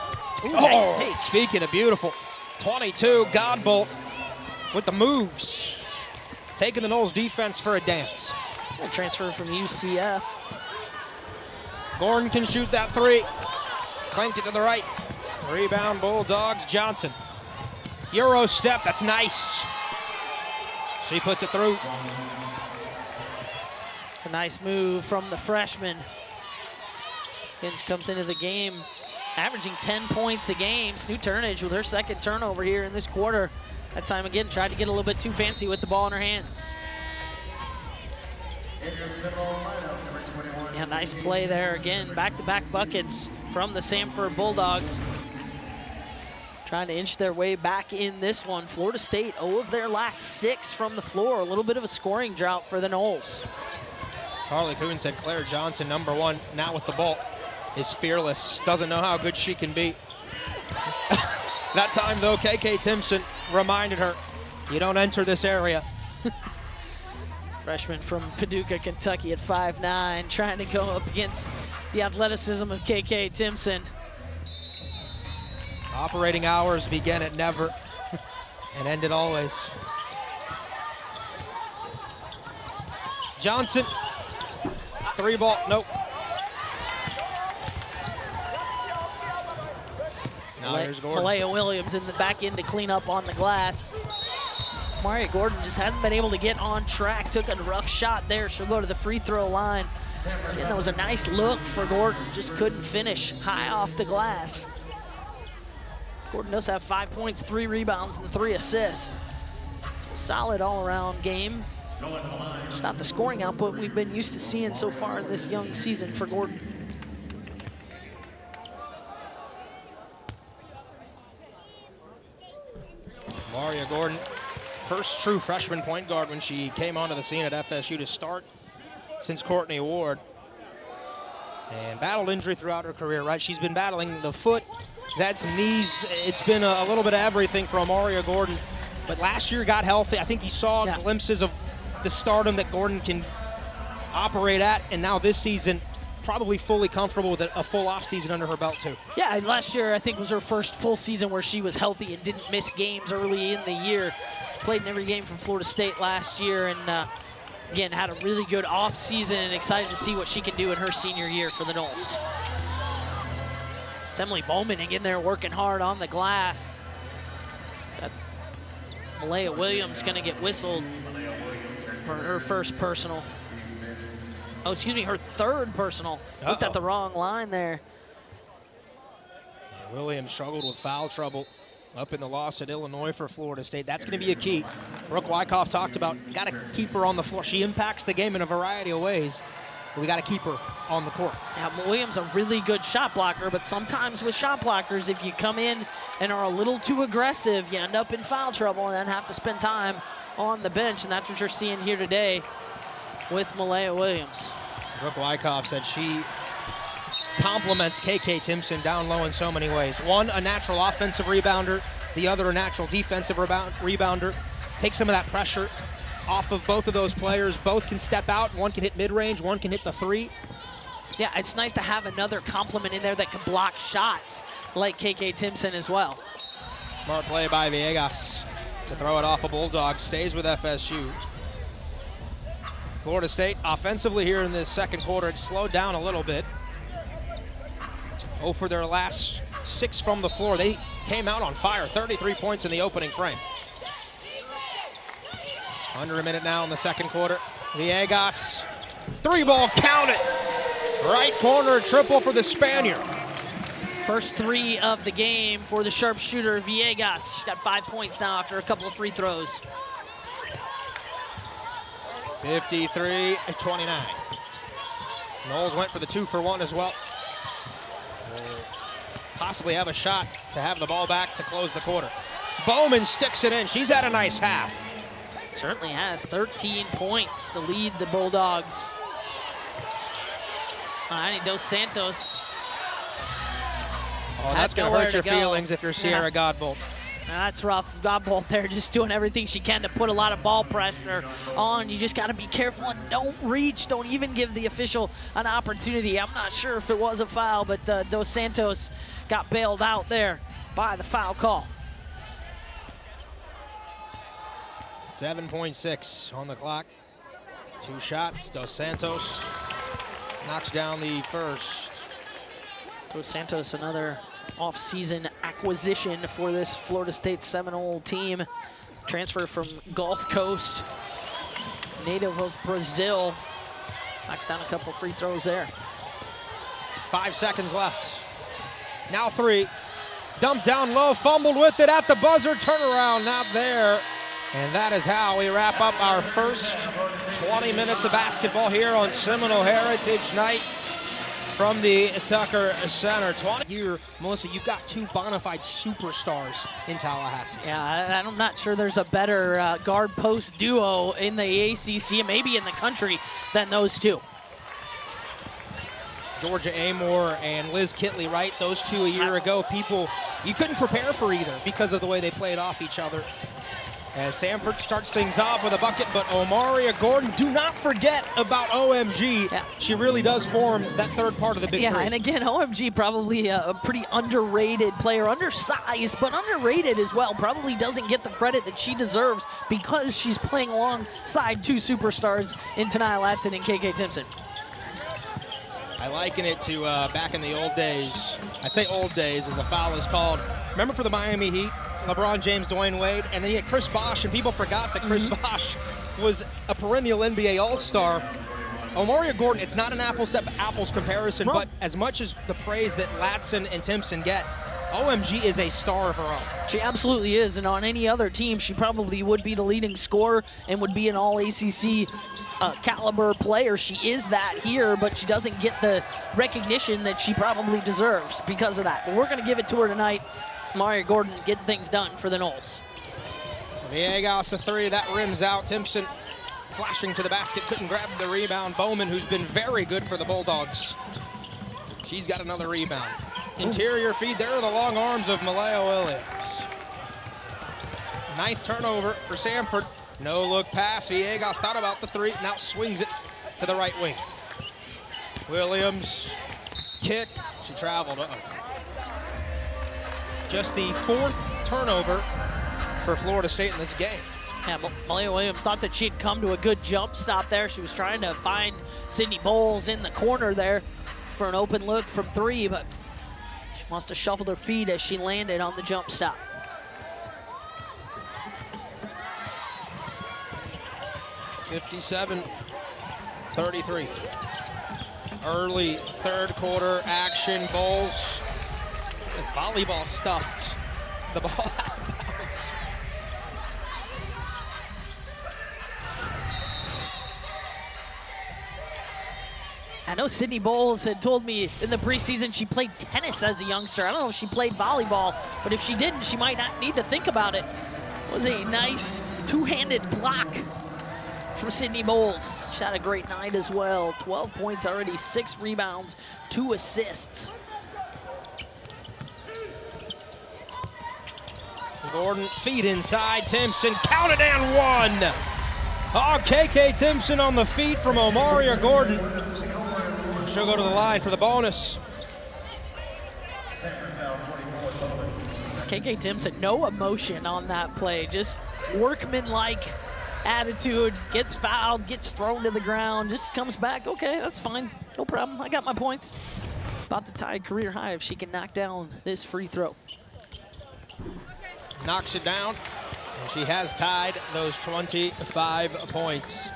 Ooh, nice take. Speaking of beautiful, 22, Godbolt with the moves. Taking the Noles defense for a dance. Transfer from UCF. Gordon can shoot that three. Clanked it to the right. Rebound, Bulldogs, Johnson. Euro step, that's nice. She puts it through. It's a nice move from the freshman. Again, comes into the game averaging 10 points a game. Snoot Turnage with her second turnover here in this quarter. That time again, tried to get a little bit too fancy with the ball in her hands. Yeah, nice play there again. Back-to-back buckets from the Samford Bulldogs. Trying to inch their way back in this one. Florida State, 0 of their last 6 from the floor. A little bit of a scoring drought for the Noles. Carly Coon said Claire Johnson, #1, now with the ball. is fearless. Doesn't know how good she can be. That time, though, KK Timson reminded her, you don't enter this area. Freshman from Paducah, Kentucky at 5'9", trying to go up against the athleticism of KK Timson. Operating hours begin at never and end at always. Johnson, 3-ball, nope. Now there's Gordon. Malaya Williams in the back end to clean up on the glass. Maria Gordon just hadn't been able to get on track, took a rough shot there. She'll go to the free throw line. And that was a nice look for Gordon, just couldn't finish high off the glass. Gordon does have 5 points, 3 rebounds, and 3 assists. Solid all-around game. It's not the scoring output we've been used to seeing so far in this young season for Gordon. Maria Gordon, first true freshman point guard when she came onto the scene at FSU to start since Courtney Ward. And battled injury throughout her career, right? She's been battling the foot, she's had some knees. It's been a little bit of everything for Maria Gordon. But last year got healthy. I think you saw glimpses of the stardom that Gordon can operate at. And now this season, probably fully comfortable with a full off season under her belt too. Yeah, and last year I think was her first full season where she was healthy and didn't miss games early in the year. Played in every game for Florida State last year, and again, had a really good off season, and excited to see what she can do in her senior year for the Noles. It's Emily Bowman in there working hard on the glass. Malaya Williams gonna get whistled for her first personal. Oh, excuse me, her third personal. Looked at the wrong line there. Williams struggled with foul trouble up in the loss at Illinois for Florida State. That's going to be a key. Brooke Wyckoff talked about, got to keep her on the floor. She impacts the game in a variety of ways, but we got to keep her on the court. Yeah, Williams a really good shot blocker, but sometimes with shot blockers, if you come in and are a little too aggressive, you end up in foul trouble and then have to spend time on the bench, and that's what you're seeing here today with Malaya Williams. Brooke Wyckoff said she complements KK Timson down low in so many ways. One, a natural offensive rebounder. The other, a natural defensive rebounder. Take some of that pressure off of both of those players. Both can step out. One can hit mid-range. One can hit the three. Yeah, it's nice to have another complement in there that can block shots like KK Timson as well. Smart play by Viegas to throw it off a Bulldogs. Stays with FSU. Florida State offensively here in this second quarter, it's slowed down a little bit. For their last 6 from the floor. They came out on fire, 33 points in the opening frame. Under a minute now in the second quarter. Viegas, 3-ball, count it. Right corner triple for the Spaniard. First 3 of the game for the sharpshooter Viegas. She's got 5 points now after a couple of free throws. 53-29. Noles went for the 2-for-1 as well. Possibly have a shot to have the ball back to close the quarter. Bowman sticks it in. She's had a nice half. Certainly has 13 points to lead the Bulldogs. Ani Dos Santos. Oh, that's going to hurt your feelings if you're Sierra Godbolt. That's rough. Godbolt there just doing everything she can to put a lot of ball pressure on. You just got to be careful and don't reach. Don't even give the official an opportunity. I'm not sure if it was a foul, but Dos Santos got bailed out there by the foul call. 7.6 on the clock. 2 shots. Dos Santos knocks down the first. Dos Santos, another off-season acquisition for this Florida State Seminole team. Transfer from Gulf Coast, native of Brazil. Knocks down a couple free throws there. 5 seconds left. Now 3. Dumped down low, fumbled with it at the buzzer. Turnaround not there. And that is how we wrap up our first 20 minutes of basketball here on Seminole Heritage Night from the Tucker Center. Here, Melissa, you've got 2 bona fide superstars in Tallahassee. Yeah, I'm not sure there's a better guard post duo in the ACC, maybe in the country, than those 2. Georgia Amore and Liz Kitley, right? Those two a year ago, you couldn't prepare for either because of the way they played off each other. As Samford starts things off with a bucket, but Omaria Gordon, do not forget about OMG. Yeah. She really does form that third part of the big three. And again, OMG probably a pretty underrated player, undersized, but underrated as well. Probably doesn't get the credit that she deserves because she's playing alongside two superstars in Ta'Niya Latson and KK Timpson. I liken it to back in the old days. I say old days as a foul is called. Remember for the Miami Heat? LeBron James, Dwayne Wade, and then you had Chris Bosh, and people forgot that Chris Bosh was a perennial NBA All-Star. Omaria Gordon, it's not an apples comparison, but as much as the praise that Latson and Timson get, OMG is a star of her own. She absolutely is, and on any other team, she probably would be the leading scorer and would be an all-ACC caliber player. She is that here, but she doesn't get the recognition that she probably deserves because of that. But we're going to give it to her tonight. Omaria Gordon getting things done for the Noles. Viegas a three, that rims out. Timson flashing to the basket, couldn't grab the rebound. Bowman, who's been very good for the Bulldogs. She's got another rebound. Interior feed, there are the long arms of Malaya Williams. Ninth turnover for Samford. No look pass, Viegas thought about the three, now swings it to the right wing. Williams, kick, she traveled, Just the fourth turnover for Florida State in this game. Yeah, Malaya Williams thought that she'd come to a good jump stop there. She was trying to find Sydney Bowles in the corner there for an open look from three, but she must have shuffled her feet as she landed on the jump stop. (57-33). Early third quarter action. Bowles, the volleyball stuffed the ball out of bounds. I know Sydney Bowles had told me in the preseason she played tennis as a youngster. I don't know if she played volleyball, but if she didn't, she might not need to think about it. It was a nice two-handed block from Sydney Bowles. She had a great night as well. 12 points already, 6 rebounds, 2 assists. Gordon, feed inside, Timson, counted and one. Oh, KK Timpson on the feet from Omaria Gordon. She'll go to the line for the bonus. KK Timpson, no emotion on that play, just workmanlike attitude, gets fouled, gets thrown to the ground, just comes back, okay, that's fine, no problem, I got my points. About to tie a career high if she can knock down this free throw. Knocks it down, and she has tied those 25 points.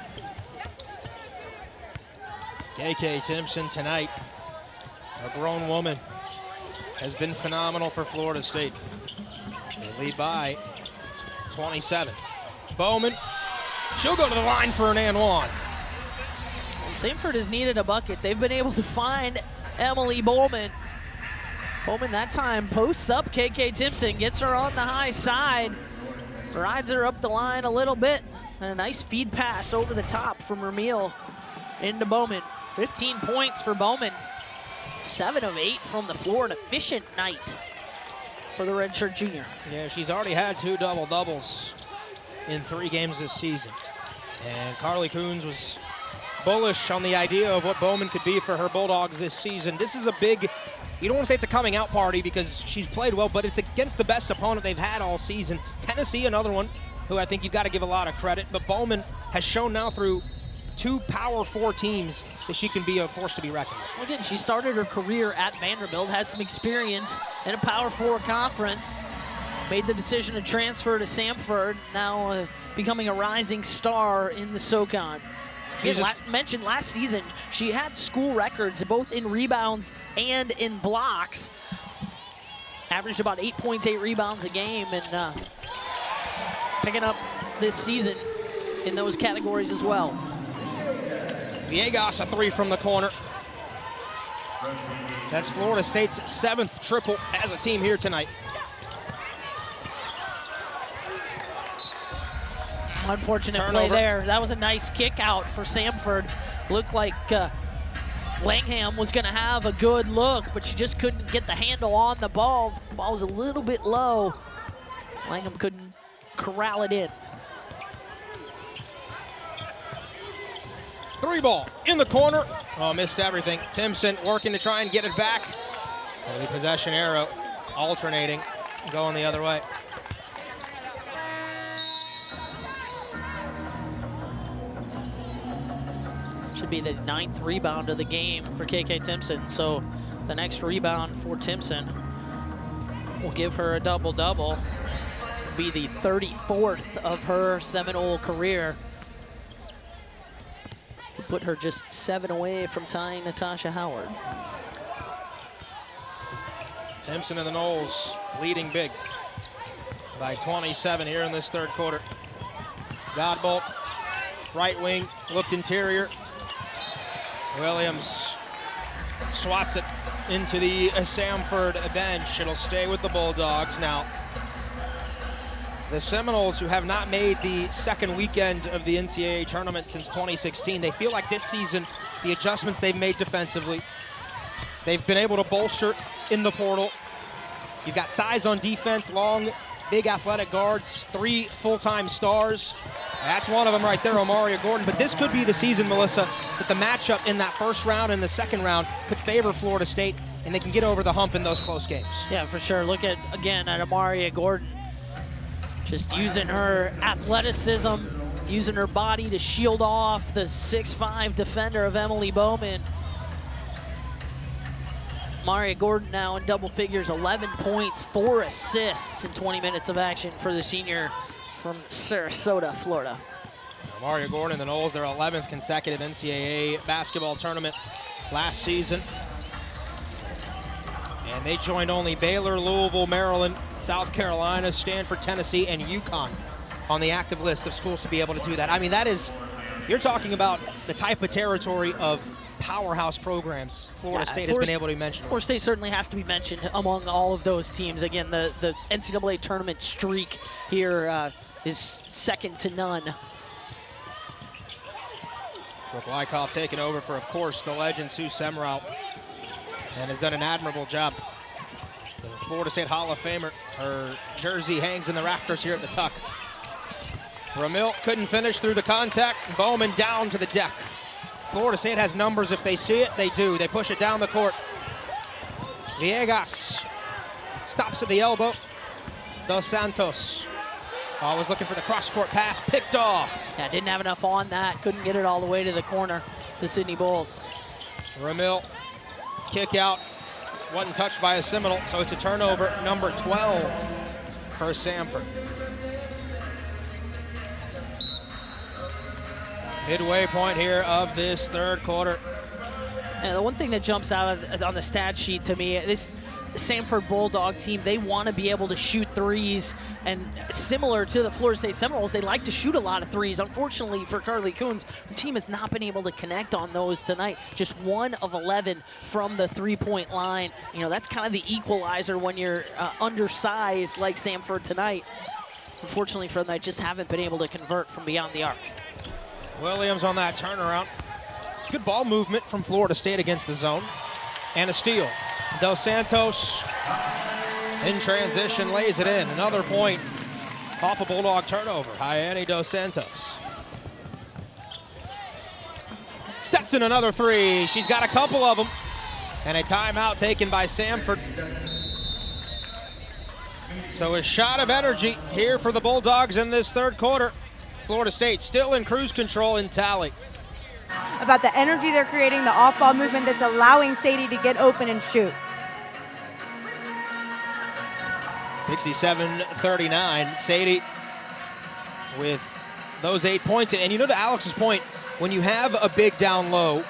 KK Timpson tonight, a grown woman, has been phenomenal for Florida State. They lead by 27. Bowman, she'll go to the line for an and one. Samford has needed a bucket. They've been able to find Emily Bowman. Bowman that time posts up KK Timpson, gets her on the high side, rides her up the line a little bit, and a nice feed pass over the top from Ramil into Bowman. 15 points for Bowman. 7 of 8 from the floor. An efficient night for the redshirt junior. Yeah, she's already had 2 double-doubles in 3 games this season. And Carly Coons was bullish on the idea of what Bowman could be for her Bulldogs this season. This is a big, you don't want to say it's a coming out party because she's played well, but it's against the best opponent they've had all season. Tennessee, another one who I think you've got to give a lot of credit, but Bowman has shown now through 2 Power 4 teams that she can be a force to be reckoned with. Well, again, she started her career at Vanderbilt, has some experience in a Power 4 conference, made the decision to transfer to Samford, now becoming a rising star in the SoCon. Mentioned last season, she had school records both in rebounds and in blocks. Averaged about 8 points, 8 rebounds a game, and picking up this season in those categories as well. Viegas a 3 from the corner. That's Florida State's 7th triple as a team here tonight. Unfortunate play there. That was a nice kick out for Samford. Looked like Langham was going to have a good look, but she just couldn't get the handle on the ball. The ball was a little bit low. Langham couldn't corral it in. 3 ball in the corner. Oh, missed everything. Timson working to try and get it back. The possession arrow alternating, going the other way. Should be the 9th rebound of the game for KK Timson. So the next rebound for Timson will give her a double-double. Be the 34th of her Seminole career. Put her just 7 away from tying Natasha Howard. Timson and the Noles leading big by 27 here in this third quarter. Godbolt, right wing, looked interior. Williams swats it into the Samford bench. It'll stay with the Bulldogs now. The Seminoles, who have not made the second weekend of the NCAA tournament since 2016, they feel like this season, the adjustments they've made defensively, they've been able to bolster in the portal. You've got size on defense, long, big athletic guards, 3 full-time stars. That's one of them right there, Omaria Gordon. But this could be the season, Melissa, that the matchup in that first round and the second round could favor Florida State, and they can get over the hump in those close games. Yeah, for sure. Look at, again, at Omaria Gordon. Just using her athleticism, using her body to shield off the 6'5" defender of Emily Bowman. Maria Gordon now in double figures, 11 points, 4 assists in 20 minutes of action for the senior from Sarasota, Florida. Maria Gordon and the Noles, their 11th consecutive NCAA basketball tournament last season. And they joined only Baylor, Louisville, Maryland, South Carolina, Stanford, Tennessee, and UConn on the active list of schools to be able to do that. I mean, that is, you're talking about the type of territory of powerhouse programs Florida State has been able to mention. Florida State certainly has to be mentioned among all of those teams. Again, the NCAA tournament streak here is second to none. Brooke Wyckoff taking over for, of course, the legend Sue Semrau, and has done an admirable job. The Florida State Hall of Famer, her jersey hangs in the rafters here at the Tuck. Ramil couldn't finish through the contact. Bowman down to the deck. Florida State has numbers. If they see it, they do. They push it down the court. Viegas stops at the elbow. Dos Santos always looking for the cross-court pass, picked off. Yeah, didn't have enough on that. Couldn't get it all the way to the corner to Sydney Bowles. Ramil, kick out. Wasn't touched by a Seminole, so it's a turnover, number 12 for Samford. Midway point here of this third quarter. And the one thing that jumps out on the stat sheet to me, this Samford Bulldog team, they want to be able to shoot threes. And similar to the Florida State Seminoles, they like to shoot a lot of threes. Unfortunately for Carly Coons, the team has not been able to connect on those tonight. Just 1 of 11 from the three-point line. You know, that's kind of the equalizer when you're undersized like Samford tonight. Unfortunately for them, they just haven't been able to convert from beyond the arc. Williams on that turnaround. Good ball movement from Florida State against the zone. And a steal. Dos Santos in transition lays it in. Another point off a Bulldog turnover. Hayani Dos Santos. Stetson another 3. She's got a couple of them. And a timeout taken by Samford. So a shot of energy here for the Bulldogs in this third quarter. Florida State still in cruise control in tally. About the energy they're creating, the off-ball movement that's allowing Sadie to get open and shoot. 67-39, Sadie with those 8 points. And you know, to Alex's point, when you have a big down low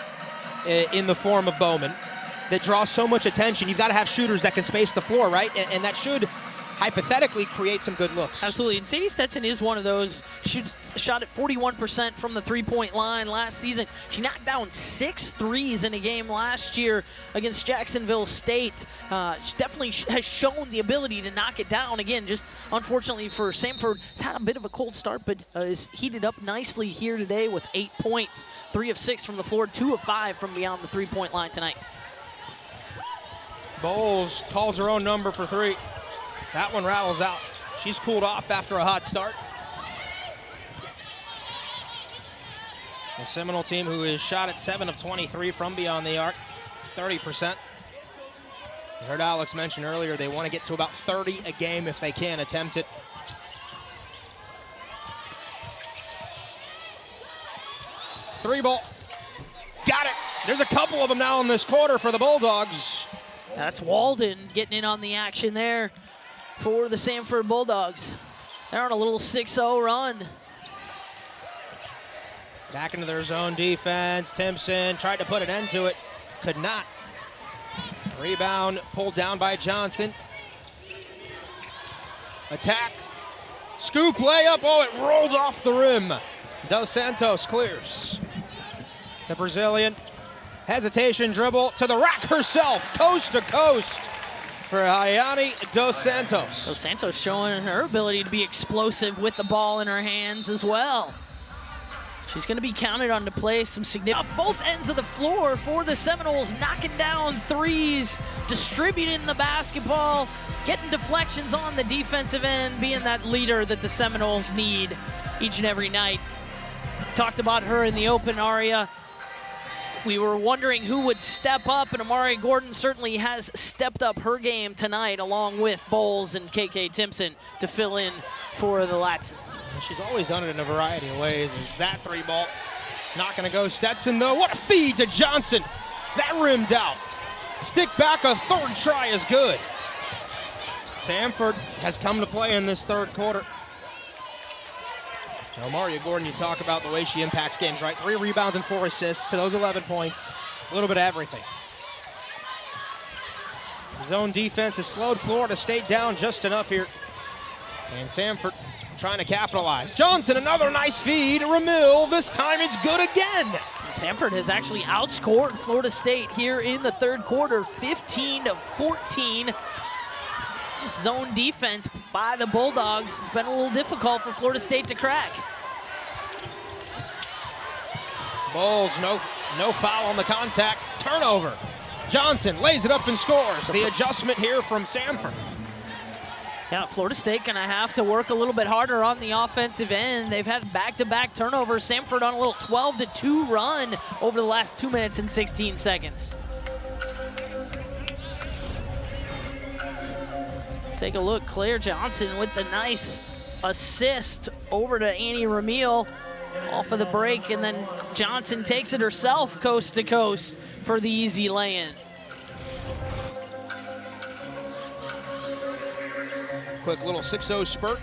in the form of Bowman that draws so much attention, you've got to have shooters that can space the floor, right? And that should hypothetically create some good looks. Absolutely, and Sadie Stetson is one of those. Shot at 41% from the three-point line last season. She knocked down 6 threes in a game last year against Jacksonville State. She definitely has shown the ability to knock it down. Again, just unfortunately for Samford, has had a bit of a cold start, but is heated up nicely here today with 8 points. 3 of 6 from the floor, 2 of 5 from beyond the three-point line tonight. Bowles calls her own number for 3. That one rattles out. She's cooled off after a hot start. The Seminole team, who is shot at 7 of 23 from beyond the arc, 30%. I heard Alex mention earlier they want to get to about 30 a game if they can attempt it. Three ball. Got it. There's a couple of them now in this quarter for the Bulldogs. That's Walden getting in on the action there for the Samford Bulldogs. They're on a little 6-0 run. Back into their zone defense. Timson tried to put an end to it. Could not. Rebound pulled down by Johnson. Attack. Scoop layup. Oh, it rolled off the rim. Dos Santos clears. The Brazilian. Hesitation dribble to the rack herself. Coast to coast for Hayani Dos Santos. Dos Santos showing her ability to be explosive with the ball in her hands as well. She's going to be counted on to play some significant both ends of the floor for the Seminoles, knocking down threes, distributing the basketball, getting deflections on the defensive end, being that leader that the Seminoles need each and every night. Talked about her in the open, Aria. We were wondering who would step up, and Amari Gordon certainly has stepped up her game tonight, along with Bowles and KK Timson to fill in for the Latson. She's always done it in a variety of ways. There's that 3 ball. Not going to go Stetson, though. What a feed to Johnson. That rimmed out. Stick back, a 3rd try is good. Samford has come to play in this 3rd quarter. Now, Maria Gordon, you talk about the way she impacts games, right? 3 rebounds and 4 assists to those 11 points. A little bit of everything. Zone defense has slowed Florida State down just enough here. And Samford trying to capitalize. Johnson, another nice feed. Ramil, this time it's good again. Samford has actually outscored Florida State here in the 3rd quarter, 15-14. Zone defense by the Bulldogs has been a little difficult for Florida State to crack. Bowles, no foul on the contact. Turnover. Johnson lays it up and scores. The adjustment here from Samford. Yeah, Florida State gonna have to work a little bit harder on the offensive end. They've had back-to-back turnovers. Samford on a little 12-2 run over the last 2 minutes and 16 seconds. Take a look, Claire Johnson with the nice assist over to Annie Ramil off of the break, and then Johnson takes it herself coast to coast for the easy lay-in. Quick little 6-0 spurt.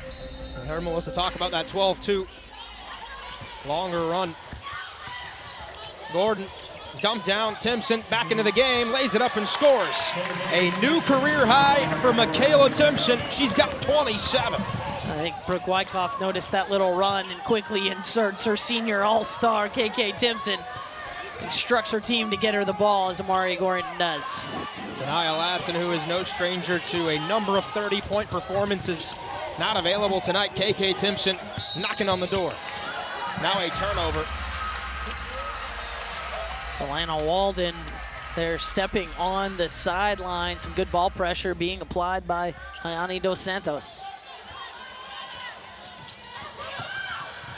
I heard Melissa talk about that 12-2 longer run. Gordon dumped down. Timson back into the game, lays it up and scores. A new career high for Makayla Timpson. She's got 27. I think Brooke Wyckoff noticed that little run and quickly inserts her senior all-star, KK Timson. Instructs her team to get her the ball, as Amari Gordon does. Ta'Niya Latson, who is no stranger to a number of 30-point performances, not available tonight. KK Timson knocking on the door. Now a turnover. Alana Walden, they're stepping on the sideline. Some good ball pressure being applied by Hayani Dos Santos.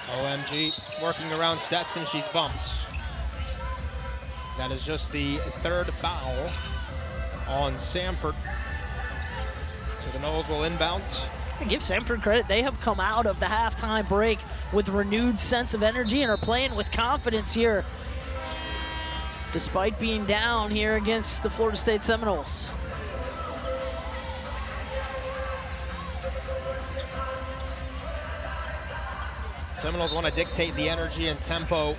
OMG working around Stetson. She's bumped. That is just the 3rd foul on Samford. So the Noles will inbound. I give Samford credit. They have come out of the halftime break with a renewed sense of energy and are playing with confidence here, despite being down here against the Florida State Seminoles. Seminoles want to dictate the energy and tempo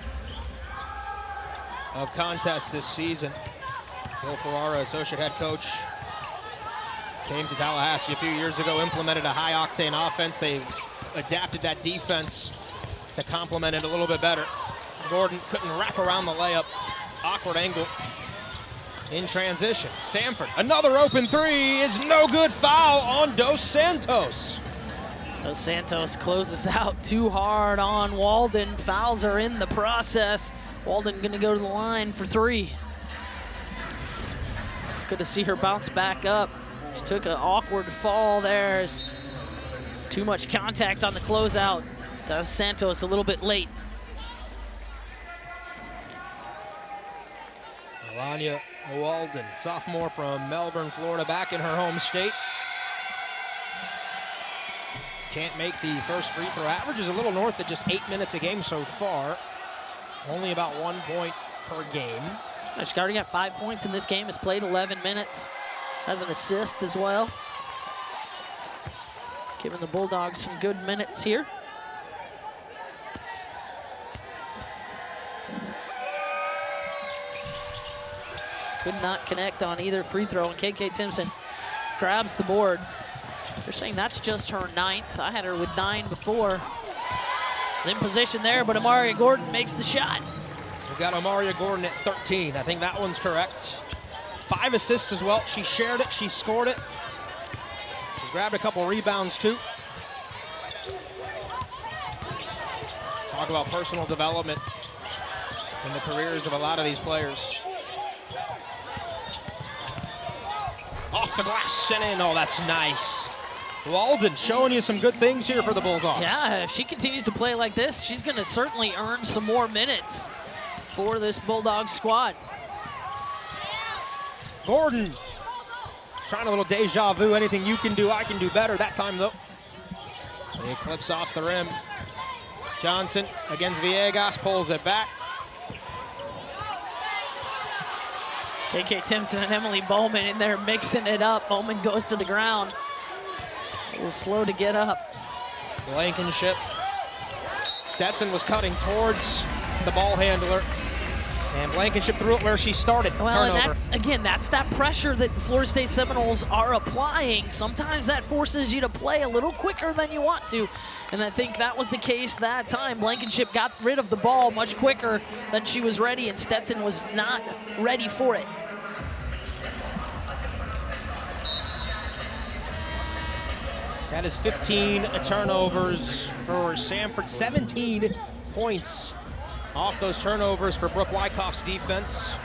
of contest this season. Bill Ferrara, associate head coach, Came to Tallahassee a few years ago, implemented a high-octane offense. They've adapted that defense to complement it a little bit better. Gordon couldn't wrap around the layup. Awkward angle in transition. Samford, another open three is no good. Foul on Dos Santos. Dos Santos closes out too hard on Walden. Fouls are in the process. Walden gonna go to the line for three. Good to see her bounce back up. She took an awkward fall there. Too much contact on the closeout. Dos Santos a little bit late. Ta'Niya Walden, sophomore from Melbourne, Florida, back in her home state. Can't make the first free throw. Averages a little north of just 8 minutes a game so far. Only about 1 point per game. She's already got 5 points in this game, has played 11 minutes. Has an assist as well. Giving the Bulldogs some good minutes here. Could not connect on either free throw, and KK Timpson grabs the board. They're saying that's just her 9th. I had her with 9 before. In position there, but Amaria Gordon makes the shot. We've got Amaria Gordon at 13. I think that one's correct. 5 assists as well. She shared it, she scored it. She's grabbed a couple rebounds too. Talk about personal development in the careers of a lot of these players. Off the glass and in. Oh, that's nice. Walden showing you some good things here for the Bulldogs. Yeah, if she continues to play like this, she's going to certainly earn some more minutes for this Bulldogs squad. Gordon trying a little deja vu. Anything you can do, I can do better. That time, though, it clips off the rim. Johnson against Viegas, pulls it back. KK Timpson and Emily Bowman in there mixing it up. Bowman goes to the ground. A little slow to get up. Blankenship. Stetson was cutting towards the ball handler. And Blankenship threw it where she started. Well, Turnover. and that's that pressure that the Florida State Seminoles are applying. Sometimes that forces you to play a little quicker than you want to. And I think that was the case that time. Blankenship got rid of the ball much quicker than she was ready, and Stetson was not ready for it. That is 15 turnovers for Samford, 17 points off those turnovers for Brooke Wyckoff's defense.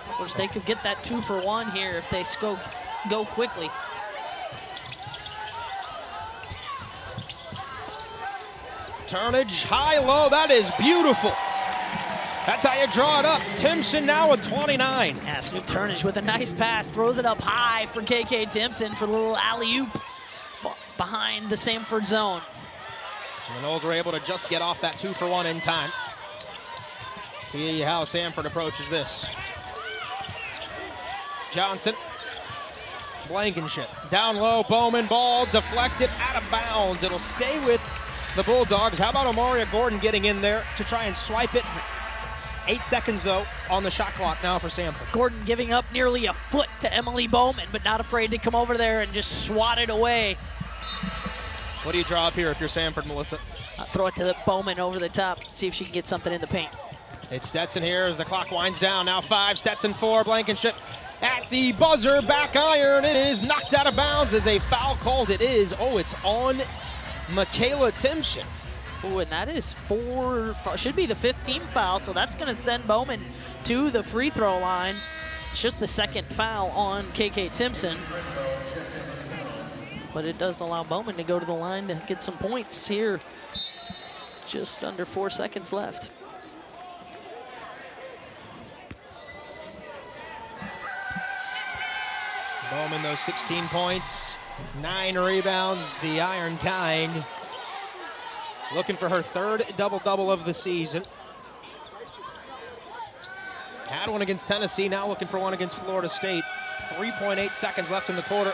Florida State could get that 2 for 1 here if they go quickly. Turnage, high-low, that is beautiful. That's how you draw it up. Timson now with 29. Yeah, Snoop Turnage with a nice pass, throws it up high for KK Timpson for a little alley-oop behind the Samford zone. And the Noles were able to just get off that 2 for 1 in time. See how Samford approaches this. Johnson, Blankenship, down low, Bowman, ball deflected, out of bounds. It'll stay with the Bulldogs. How about Amaria Gordon getting in there to try and swipe it? 8 seconds, though, on the shot clock now for Samford. Gordon giving up nearly a foot to Emily Bowman, but not afraid to come over there and just swat it away. What do you draw up here if you're Samford, Melissa? Throw it to the Bowman over the top, see if she can get something in the paint. It's Stetson here as the clock winds down. Now 5, Stetson 4, Blankenship at the buzzer, back iron. It is knocked out of bounds as a foul called. It is, it's on Makayla Timpson. Oh, and that is should be the 15th foul, so that's going to send Bowman to the free throw line. It's just the 2nd foul on KK Timpson. But it does allow Bowman to go to the line to get some points here. Just under 4 seconds left. Bowman, those 16 points, 9 rebounds, the iron kind. Looking for her 3rd double-double of the season. Had one against Tennessee, now looking for one against Florida State. 3.8 seconds left in the quarter.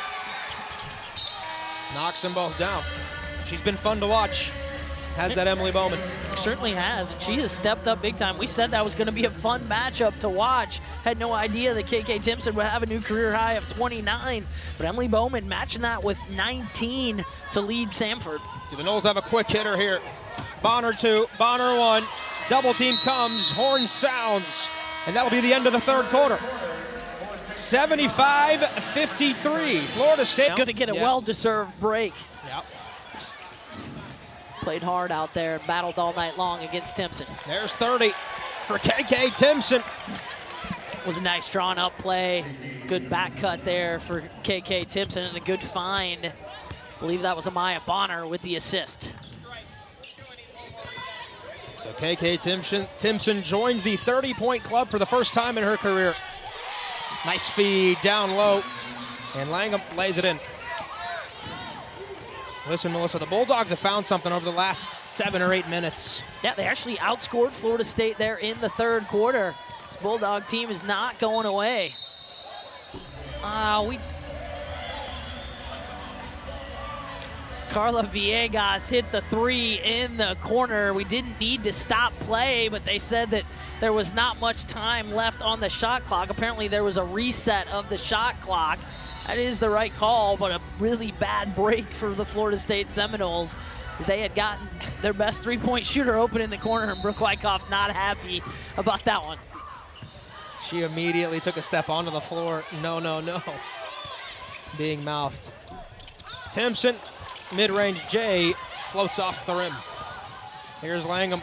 Knocks them both down. She's been fun to watch. has that Emily Bowman. Certainly has, and she has stepped up big time. We said that was going to be a fun matchup to watch. Had no idea that KK Timson would have a new career high of 29, but Emily Bowman matching that with 19 to lead Samford. Do the Noles have a quick hitter here? Bonner 2, Bonner 1. Double team comes, horn sounds, and that'll be the end of the third quarter. 75-53, Florida State. Going to get a well-deserved break. Yep. Played hard out there, battled all night long against Timson. There's 30 for KK Timson. Was a nice drawn-up play. Good back cut there for KK Timson, and a good find. I believe that was Amaya Bonner with the assist. So KK Timson joins the 30-point club for the first time in her career. Nice feed down low, and Langham lays it in. Listen, Melissa, the Bulldogs have found something over the last 7 or 8 minutes. Yeah, they actually outscored Florida State there in the third quarter. This Bulldog team is not going away. Carla Viegas hit the 3 in the corner. We didn't need to stop play, but they said that there was not much time left on the shot clock. Apparently there was a reset of the shot clock. That is the right call, but a really bad break for the Florida State Seminoles. They had gotten their best three-point shooter open in the corner, and Brooke Wyckoff not happy about that one. She immediately took a step onto the floor. No, no, no. Being mouthed. Timson, mid-range J, floats off the rim. Here's Langham.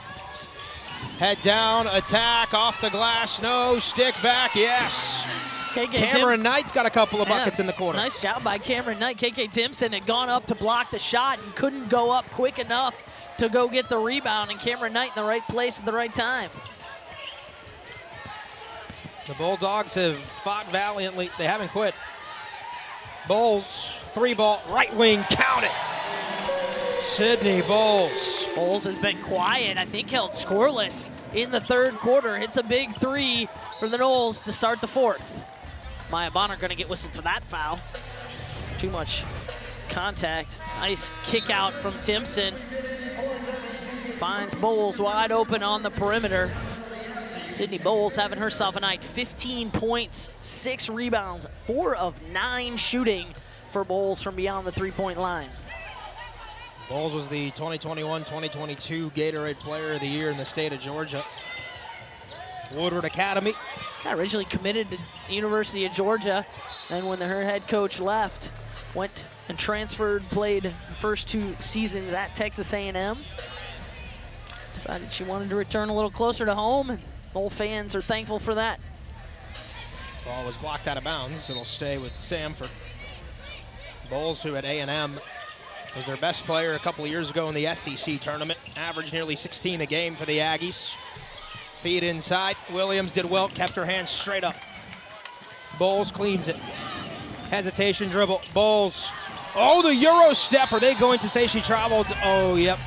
Head down, attack, off the glass, no, stick back, yes. Cameron Knight's got a couple of buckets in the quarter. Nice job by Cameron Knight. KK Timson had gone up to block the shot and couldn't go up quick enough to go get the rebound, and Cameron Knight in the right place at the right time. The Bulldogs have fought valiantly. They haven't quit. Bowles, 3-ball, right wing, count it. Sydney Bowles. Bowles has been quiet, I think held scoreless in the third quarter. Hits a big 3 for the Noles to start the fourth. Maya Bonner gonna get whistled for that foul. Too much contact. Nice kick out from Timson. Finds Bowles wide open on the perimeter. Sydney Bowles having herself a night. 15 points, 6 rebounds, 4 of 9 shooting for Bowles from beyond the three-point line. Bowles was the 2021-2022 Gatorade Player of the Year in the state of Georgia. Woodward Academy. Originally committed to the University of Georgia, and when her head coach left, went and transferred, played the first 2 seasons at Texas A&M. Decided she wanted to return a little closer to home, and Nole fans are thankful for that. Ball was blocked out of bounds. It'll stay with Samford. Bowles, who at A&M was their best player a couple of years ago in the SEC tournament, averaged nearly 16 a game for the Aggies. Feed inside. Williams did well, kept her hands straight up. Bowles cleans it. Hesitation dribble. Bowles. Oh, the Euro step. Are they going to say she traveled? Oh, yep.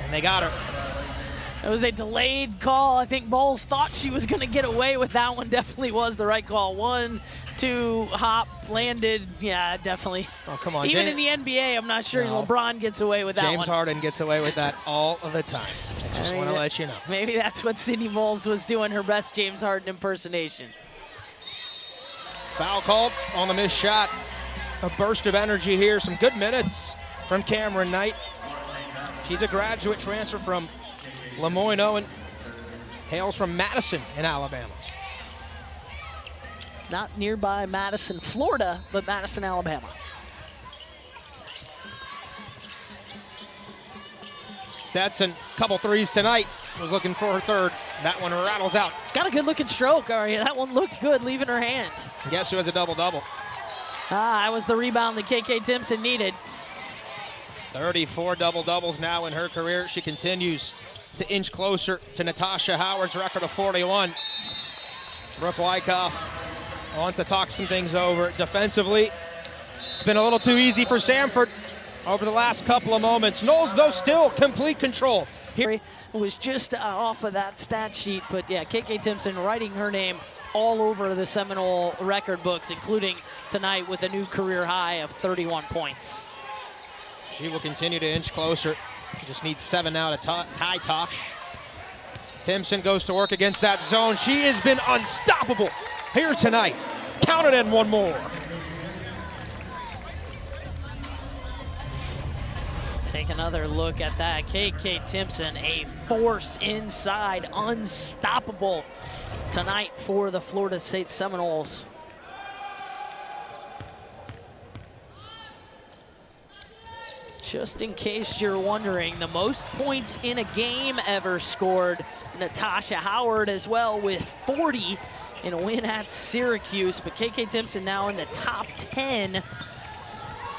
And they got her. It was a delayed call. I think Bowles thought she was going to get away with that one. Definitely was the right call. 1, 2, hop, landed. Yeah, definitely. Oh, come on. Even in the NBA, I'm not sure LeBron gets away with that one. James Harden gets away with that all of the time. I just want to let you know. Maybe that's what Sydney Bowles was doing, her best James Harden impersonation. Foul called on the missed shot. A burst of energy here. Some good minutes from Cameron Knight. She's a graduate transfer from Lemoyne Owen. Hails from Madison in Alabama. Not nearby Madison, Florida, but Madison, Alabama. Stetson, couple threes tonight. Was looking for her third. That one rattles out. She's got a good looking stroke, Aria. That one looked good, leaving her hand. Guess who has a double-double? That was the rebound that KK Timson needed. 34 double-doubles now in her career. She continues to inch closer to Natasha Howard's record of 41. Brooke Wyckoff wants to talk some things over defensively. It's been a little too easy for Samford over the last couple of moments. Noles, though, still complete control. Here was just off of that stat sheet, but yeah, KK Timson writing her name all over the Seminole record books, including tonight with a new career high of 31 points. She will continue to inch closer Just needs 7 now to tie Tosh. Timson goes to work against that zone. She has been unstoppable here tonight. Count it in, one more. Take another look at that. KK Timpson, a force inside, unstoppable tonight for the Florida State Seminoles. Just in case you're wondering, the most points in a game ever scored, Natasha Howard as well with 40 in a win at Syracuse. But KK Timpson now in the top 10,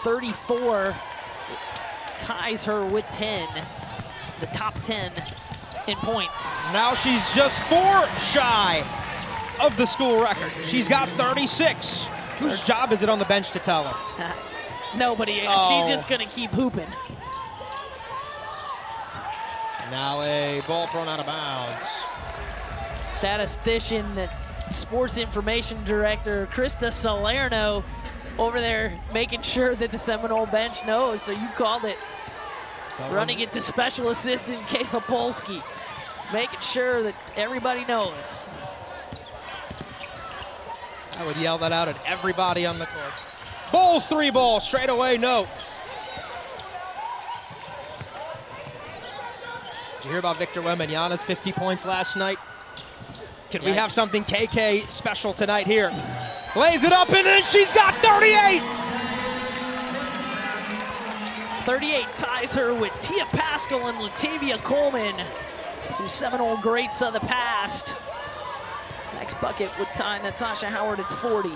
34, ties her with 10, the top 10 in points. Now she's just 4 shy of the school record. She's got 36. Whose job is it on the bench to tell her? Nobody. Oh. She's just going to keep hooping. Now a ball thrown out of bounds. Statistician, sports information director, Krista Salerno over there making sure that the Seminole bench knows. So you called it. Running it to special assistant Kayla Polsky, making sure that everybody knows. I would yell that out at everybody on the court. Bowles 3-ball, straight away, no. Did you hear about Victor Wembanyama's 50 points last night? Can we have something KK special tonight here? Lays it up and then she's got 38! 38 ties her with Tia Pascal and Latavia Coleman. Some Seminole greats of the past. Next bucket would tie Natasha Howard at 40.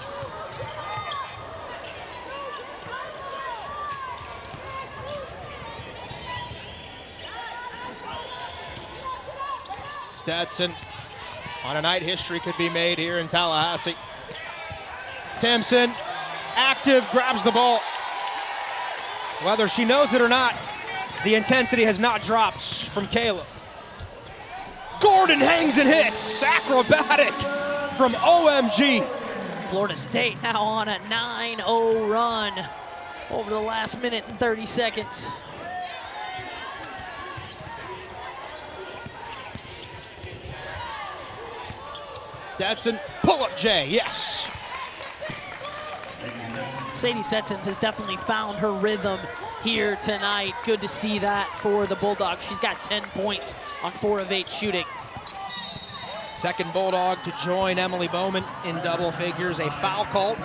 Stetson on a night history could be made here in Tallahassee. Timson, active, grabs the ball. Whether she knows it or not, the intensity has not dropped from Kayla. Gordon hangs and hits, acrobatic from OMG. Florida State now on a 9-0 run over the last minute and 30 seconds. Stetson, pull-up J, yes. Sadie Stetson has definitely found her rhythm here tonight. Good to see that for the Bulldogs. She's got 10 points on 4 of 8 shooting. Second Bulldog to join Emily Bowman in double figures. A foul called.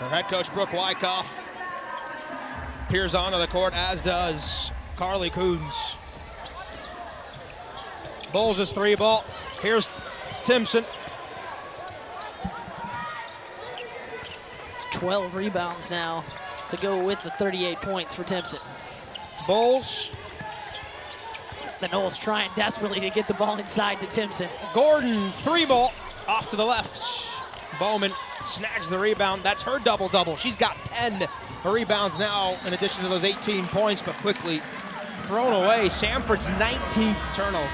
Her head coach, Brooke Wyckoff, peers onto the court, as does Carly Coons. Bowles' 3-ball. Here's Timson. 12 rebounds now to go with the 38 points for Timson. Bowles. The Noles trying desperately to get the ball inside to Timson. Gordon, 3-ball, off to the left. Bowman snags the rebound. That's her double-double. She's got 10 rebounds now in addition to those 18 points, but quickly thrown away. Samford's 19th turnover.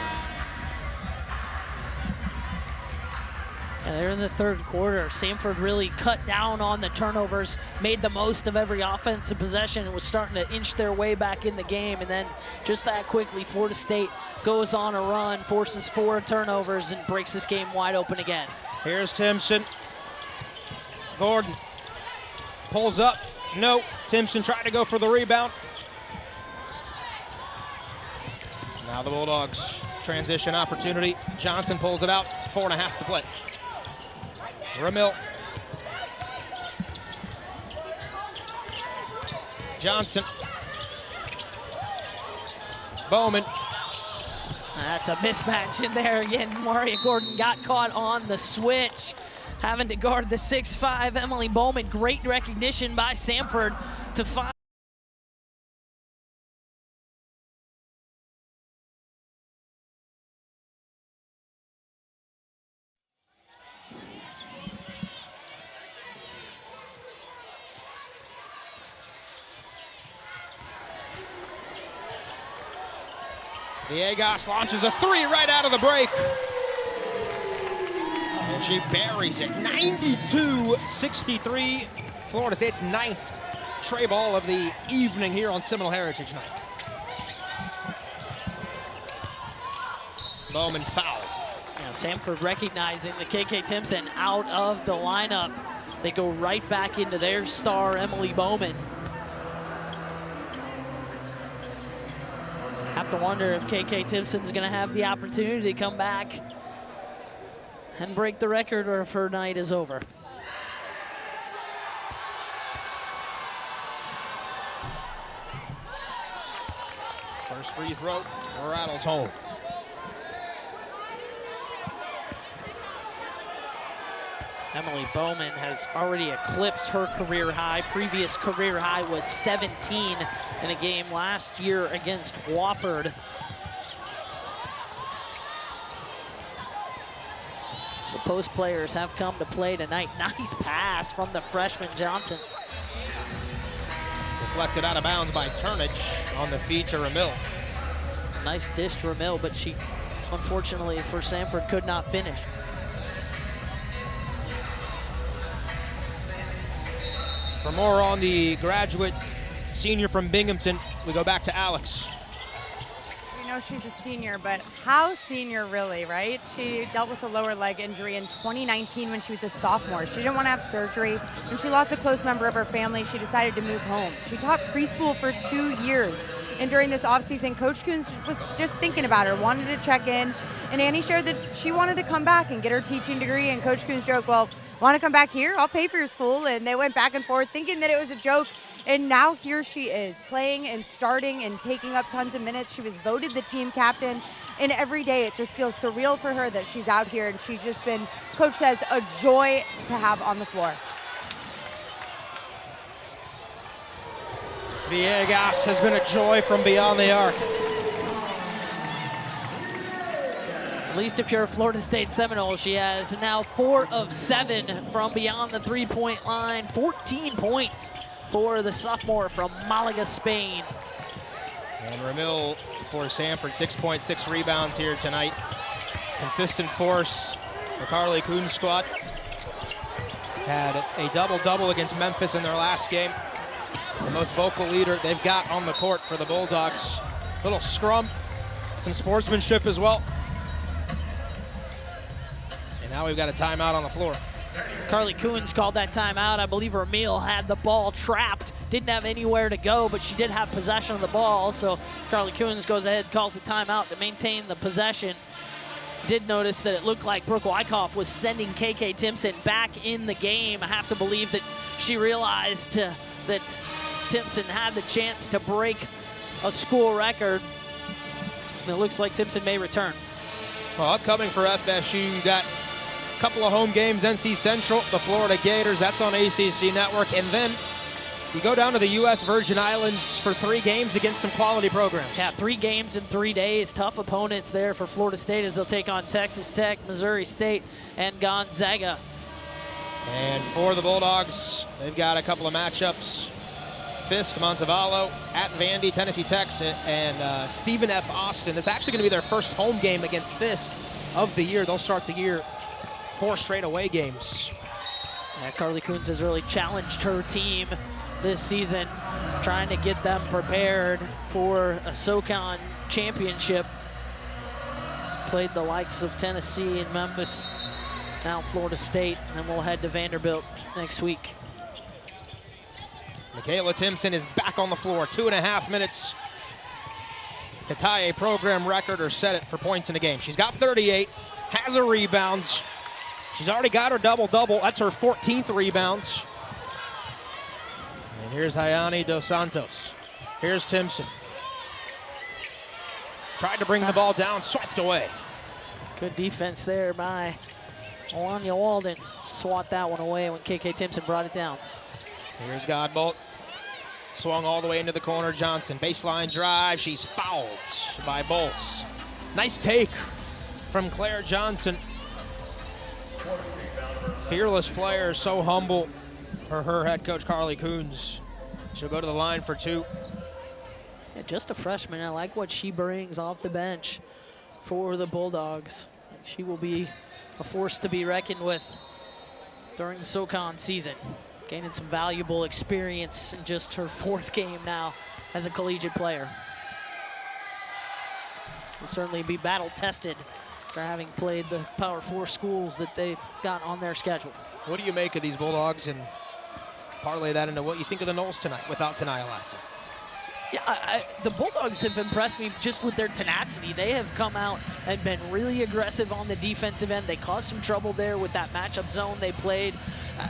And they're in the third quarter. Samford really cut down on the turnovers, made the most of every offensive possession, and was starting to inch their way back in the game. And then just that quickly, Florida State goes on a run, forces 4 turnovers, and breaks this game wide open again. Here's Timson. Gordon pulls up. No. Timson tried to go for the rebound. Now the Bulldogs transition opportunity. Johnson pulls it out. 4.5 to play. Ramil. Johnson. Bowman. That's a mismatch in there again. Maria Gordon got caught on the switch, having to guard the 6'5" Emily Bowman. Great recognition by Samford to find. Viegas launches a three right out of the break. And she buries it. 92-63. Florida State's 9th tray ball of the evening here on Seminole Heritage Night. Bowman fouled. Yeah, Samford recognizing the KK Timpson out of the lineup. They go right back into their star, Emily Bowman. Have to wonder if KK Timpson's going to have the opportunity to come back and break the record, or if her night is over. First free throw rattles home. Emily Bowman has already eclipsed her career high. Previous career high was 17 in a game last year against Wofford. The post players have come to play tonight. Nice pass from the freshman Johnson. Deflected out of bounds by Turnage on the feet to Ramil. Nice dish to Ramil, but she, unfortunately for Samford, could not finish. For more on the graduate senior from Binghamton, we go back to Alex. We know she's a senior, but how senior really, right? She dealt with a lower leg injury in 2019 when she was a sophomore. She didn't want to have surgery. When she lost a close member of her family, she decided to move home. She taught preschool for 2 years. And during this offseason, Coach Coons was just thinking about her, wanted to check in. And Annie shared that she wanted to come back and get her teaching degree. And Coach Coons joked, well, want to come back here? I'll pay for your school. And they went back and forth thinking that it was a joke. And now here she is, playing and starting and taking up tons of minutes. She was voted the team captain. And every day it just feels surreal for her that she's out here. And she's just been, Coach says, a joy to have on the floor. Viegas has been a joy from beyond the arc. At least if you're a Florida State Seminole, she has now 4 of 7 from beyond the three-point line. 14 points for the sophomore from Malaga, Spain. And Ramil for Samford, 6.6 rebounds here tonight. Consistent force for Carly Coon's squad. Had a double-double against Memphis in their last game. The most vocal leader they've got on the court for the Bulldogs. Little scrum, some sportsmanship as well. And now we've got a timeout on the floor. Carly Coons called that timeout. I believe Ramil had the ball trapped. Didn't have anywhere to go, but she did have possession of the ball. So Carly Coons goes ahead, calls the timeout to maintain the possession. Did notice that it looked like Brooke Wyckoff was sending KK Timpson back in the game. I have to believe that she realized that Timson had the chance to break a school record. And it looks like Timson may return. Well, upcoming for FSU, you got a couple of home games, NC Central, the Florida Gators, that's on ACC Network, and then you go down to the U.S. Virgin Islands for 3 games against some quality programs. Yeah, 3 games in 3 days. Tough opponents there for Florida State as they'll take on Texas Tech, Missouri State, and Gonzaga. And for the Bulldogs, they've got a couple of matchups. Fisk, Montevallo, at Vandy, Tennessee Tech, and Stephen F. Austin. This is actually going to be their first home game against Fisk of the year. They'll start the year 4 straight away games. Yeah, Carly Coons has really challenged her team this season, trying to get them prepared for a SoCon championship. She's played the likes of Tennessee and Memphis, now Florida State, and then we'll head to Vanderbilt next week. Makayla Timpson is back on the floor. 2.5 minutes to tie a program record or set it for points in a game. She's got 38, has her rebounds. She's already got her double-double. That's her 14th rebounds. And here's Hayani Dos Santos. Here's Timson. Tried to bring the ball down, swept away. Good defense there by Alanya Walden. Swat that one away when KK Timpson brought it down. Here's Godbolt. Swung all the way into the corner. Johnson, baseline drive. She's fouled by Bowles. Nice take from Claire Johnson. Fearless player, so humble. Her head coach, Carly Coons. She'll go to the line for 2. Yeah, just a freshman. I like what she brings off the bench for the Bulldogs. She will be a force to be reckoned with during the SoCon season. Gaining some valuable experience in just her 4th game now as a collegiate player. Will certainly be battle tested for having played the Power 4 schools that they've got on their schedule. What do you make of these Bulldogs, and parlay that into what you think of the Noles tonight without Ta'Niya Latson? Yeah, the Bulldogs have impressed me just with their tenacity. They have come out and been really aggressive on the defensive end. They caused some trouble there with that matchup zone they played.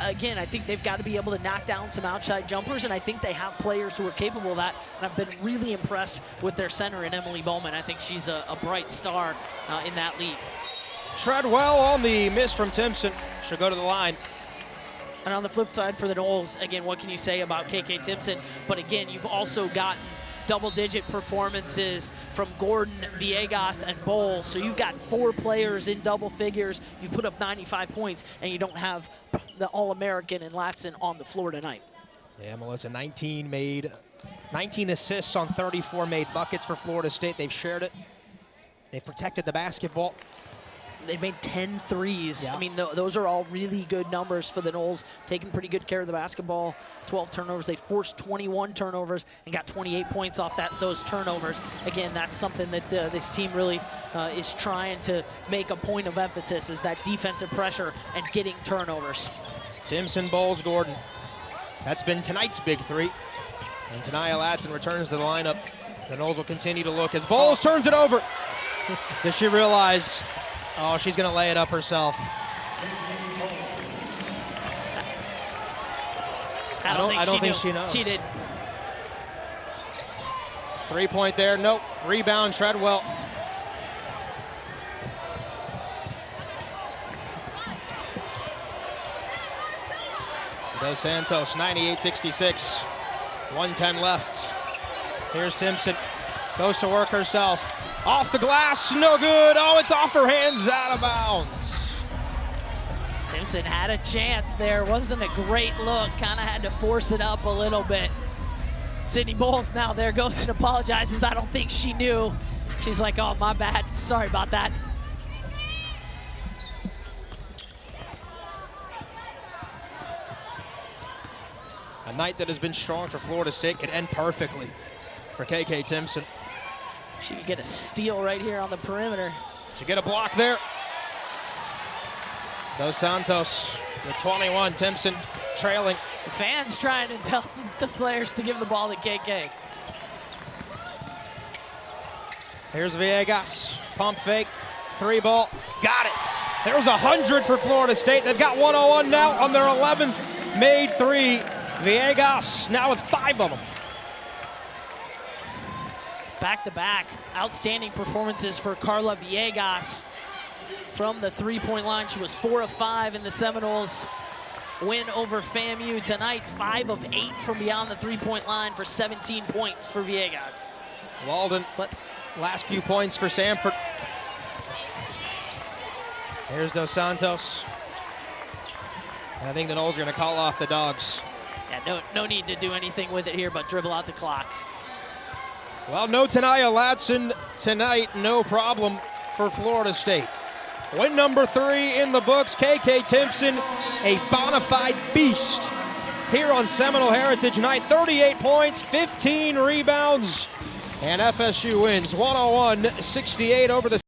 Again, I think they've got to be able to knock down some outside jumpers, and I think they have players who are capable of that. And I've been really impressed with their center in Emily Bowman. I think she's a bright star in that league. Treadwell on the miss from Timson. She'll go to the line. And on the flip side for the Noles, again, what can you say about KK Timson? But again, you've also gotten double-digit performances from Gordon, Viegas, and Bowles. So you've got 4 players in double figures. You've put up 95 points, and you don't have the All-American and Latson on the floor tonight. Yeah, Melissa, 19 assists on 34 made buckets for Florida State. They've shared it. They've protected the basketball. They made 10 threes. Yeah. I mean, those are all really good numbers for the Noles, taking pretty good care of the basketball. 12 turnovers. They forced 21 turnovers and got 28 points off those turnovers. Again, that's something that this team really is trying to make a point of emphasis, is that defensive pressure and getting turnovers. Timson, Bowles, Gordon. That's been tonight's big 3. And Ta'Niya Latson returns to the lineup. The Noles will continue to look as Bowles turns it over. Does she realize? Oh, she's going to lay it up herself. I don't think she knows. She did. 3-point there. Nope. Rebound, Treadwell. Dos Santos, 98-66. 1:10 left. Here's Timson. Goes to work herself. Off the glass, no good. Oh, it's off her hands, out of bounds. Timson had a chance there. Wasn't a great look. Kind of had to force it up a little bit. Sydney Bowles now there goes and apologizes. I don't think she knew. She's like, oh, my bad. Sorry about that. A night that has been strong for Florida State could end perfectly for KK Timpson. She could get a steal right here on the perimeter. She get a block there. Dos Santos with 21, Timson trailing. The fans trying to tell the players to give the ball to KK. Here's Viegas, pump fake, 3-ball, got it. There's 100 for Florida State. They've got 101 now on their 11th made 3. Viegas now with 5 of them. Back-to-back, outstanding performances for Carla Viegas from the 3-point line. She was 4 of 5 in the Seminoles win over FAMU tonight. 5 of 8 from beyond the 3-point line for 17 points for Viegas. Walden, last few points for Samford. Here's Dos Santos. And I think the Noles are going to call off the Dogs. Yeah, no need to do anything with it here but dribble out the clock. Well, no Ta'Niya Latson tonight, no problem for Florida State. Win number 3 in the books. KK Timpson, a bona fide beast here on Seminole Heritage Night. 38 points, 15 rebounds, and FSU wins 101-68 over the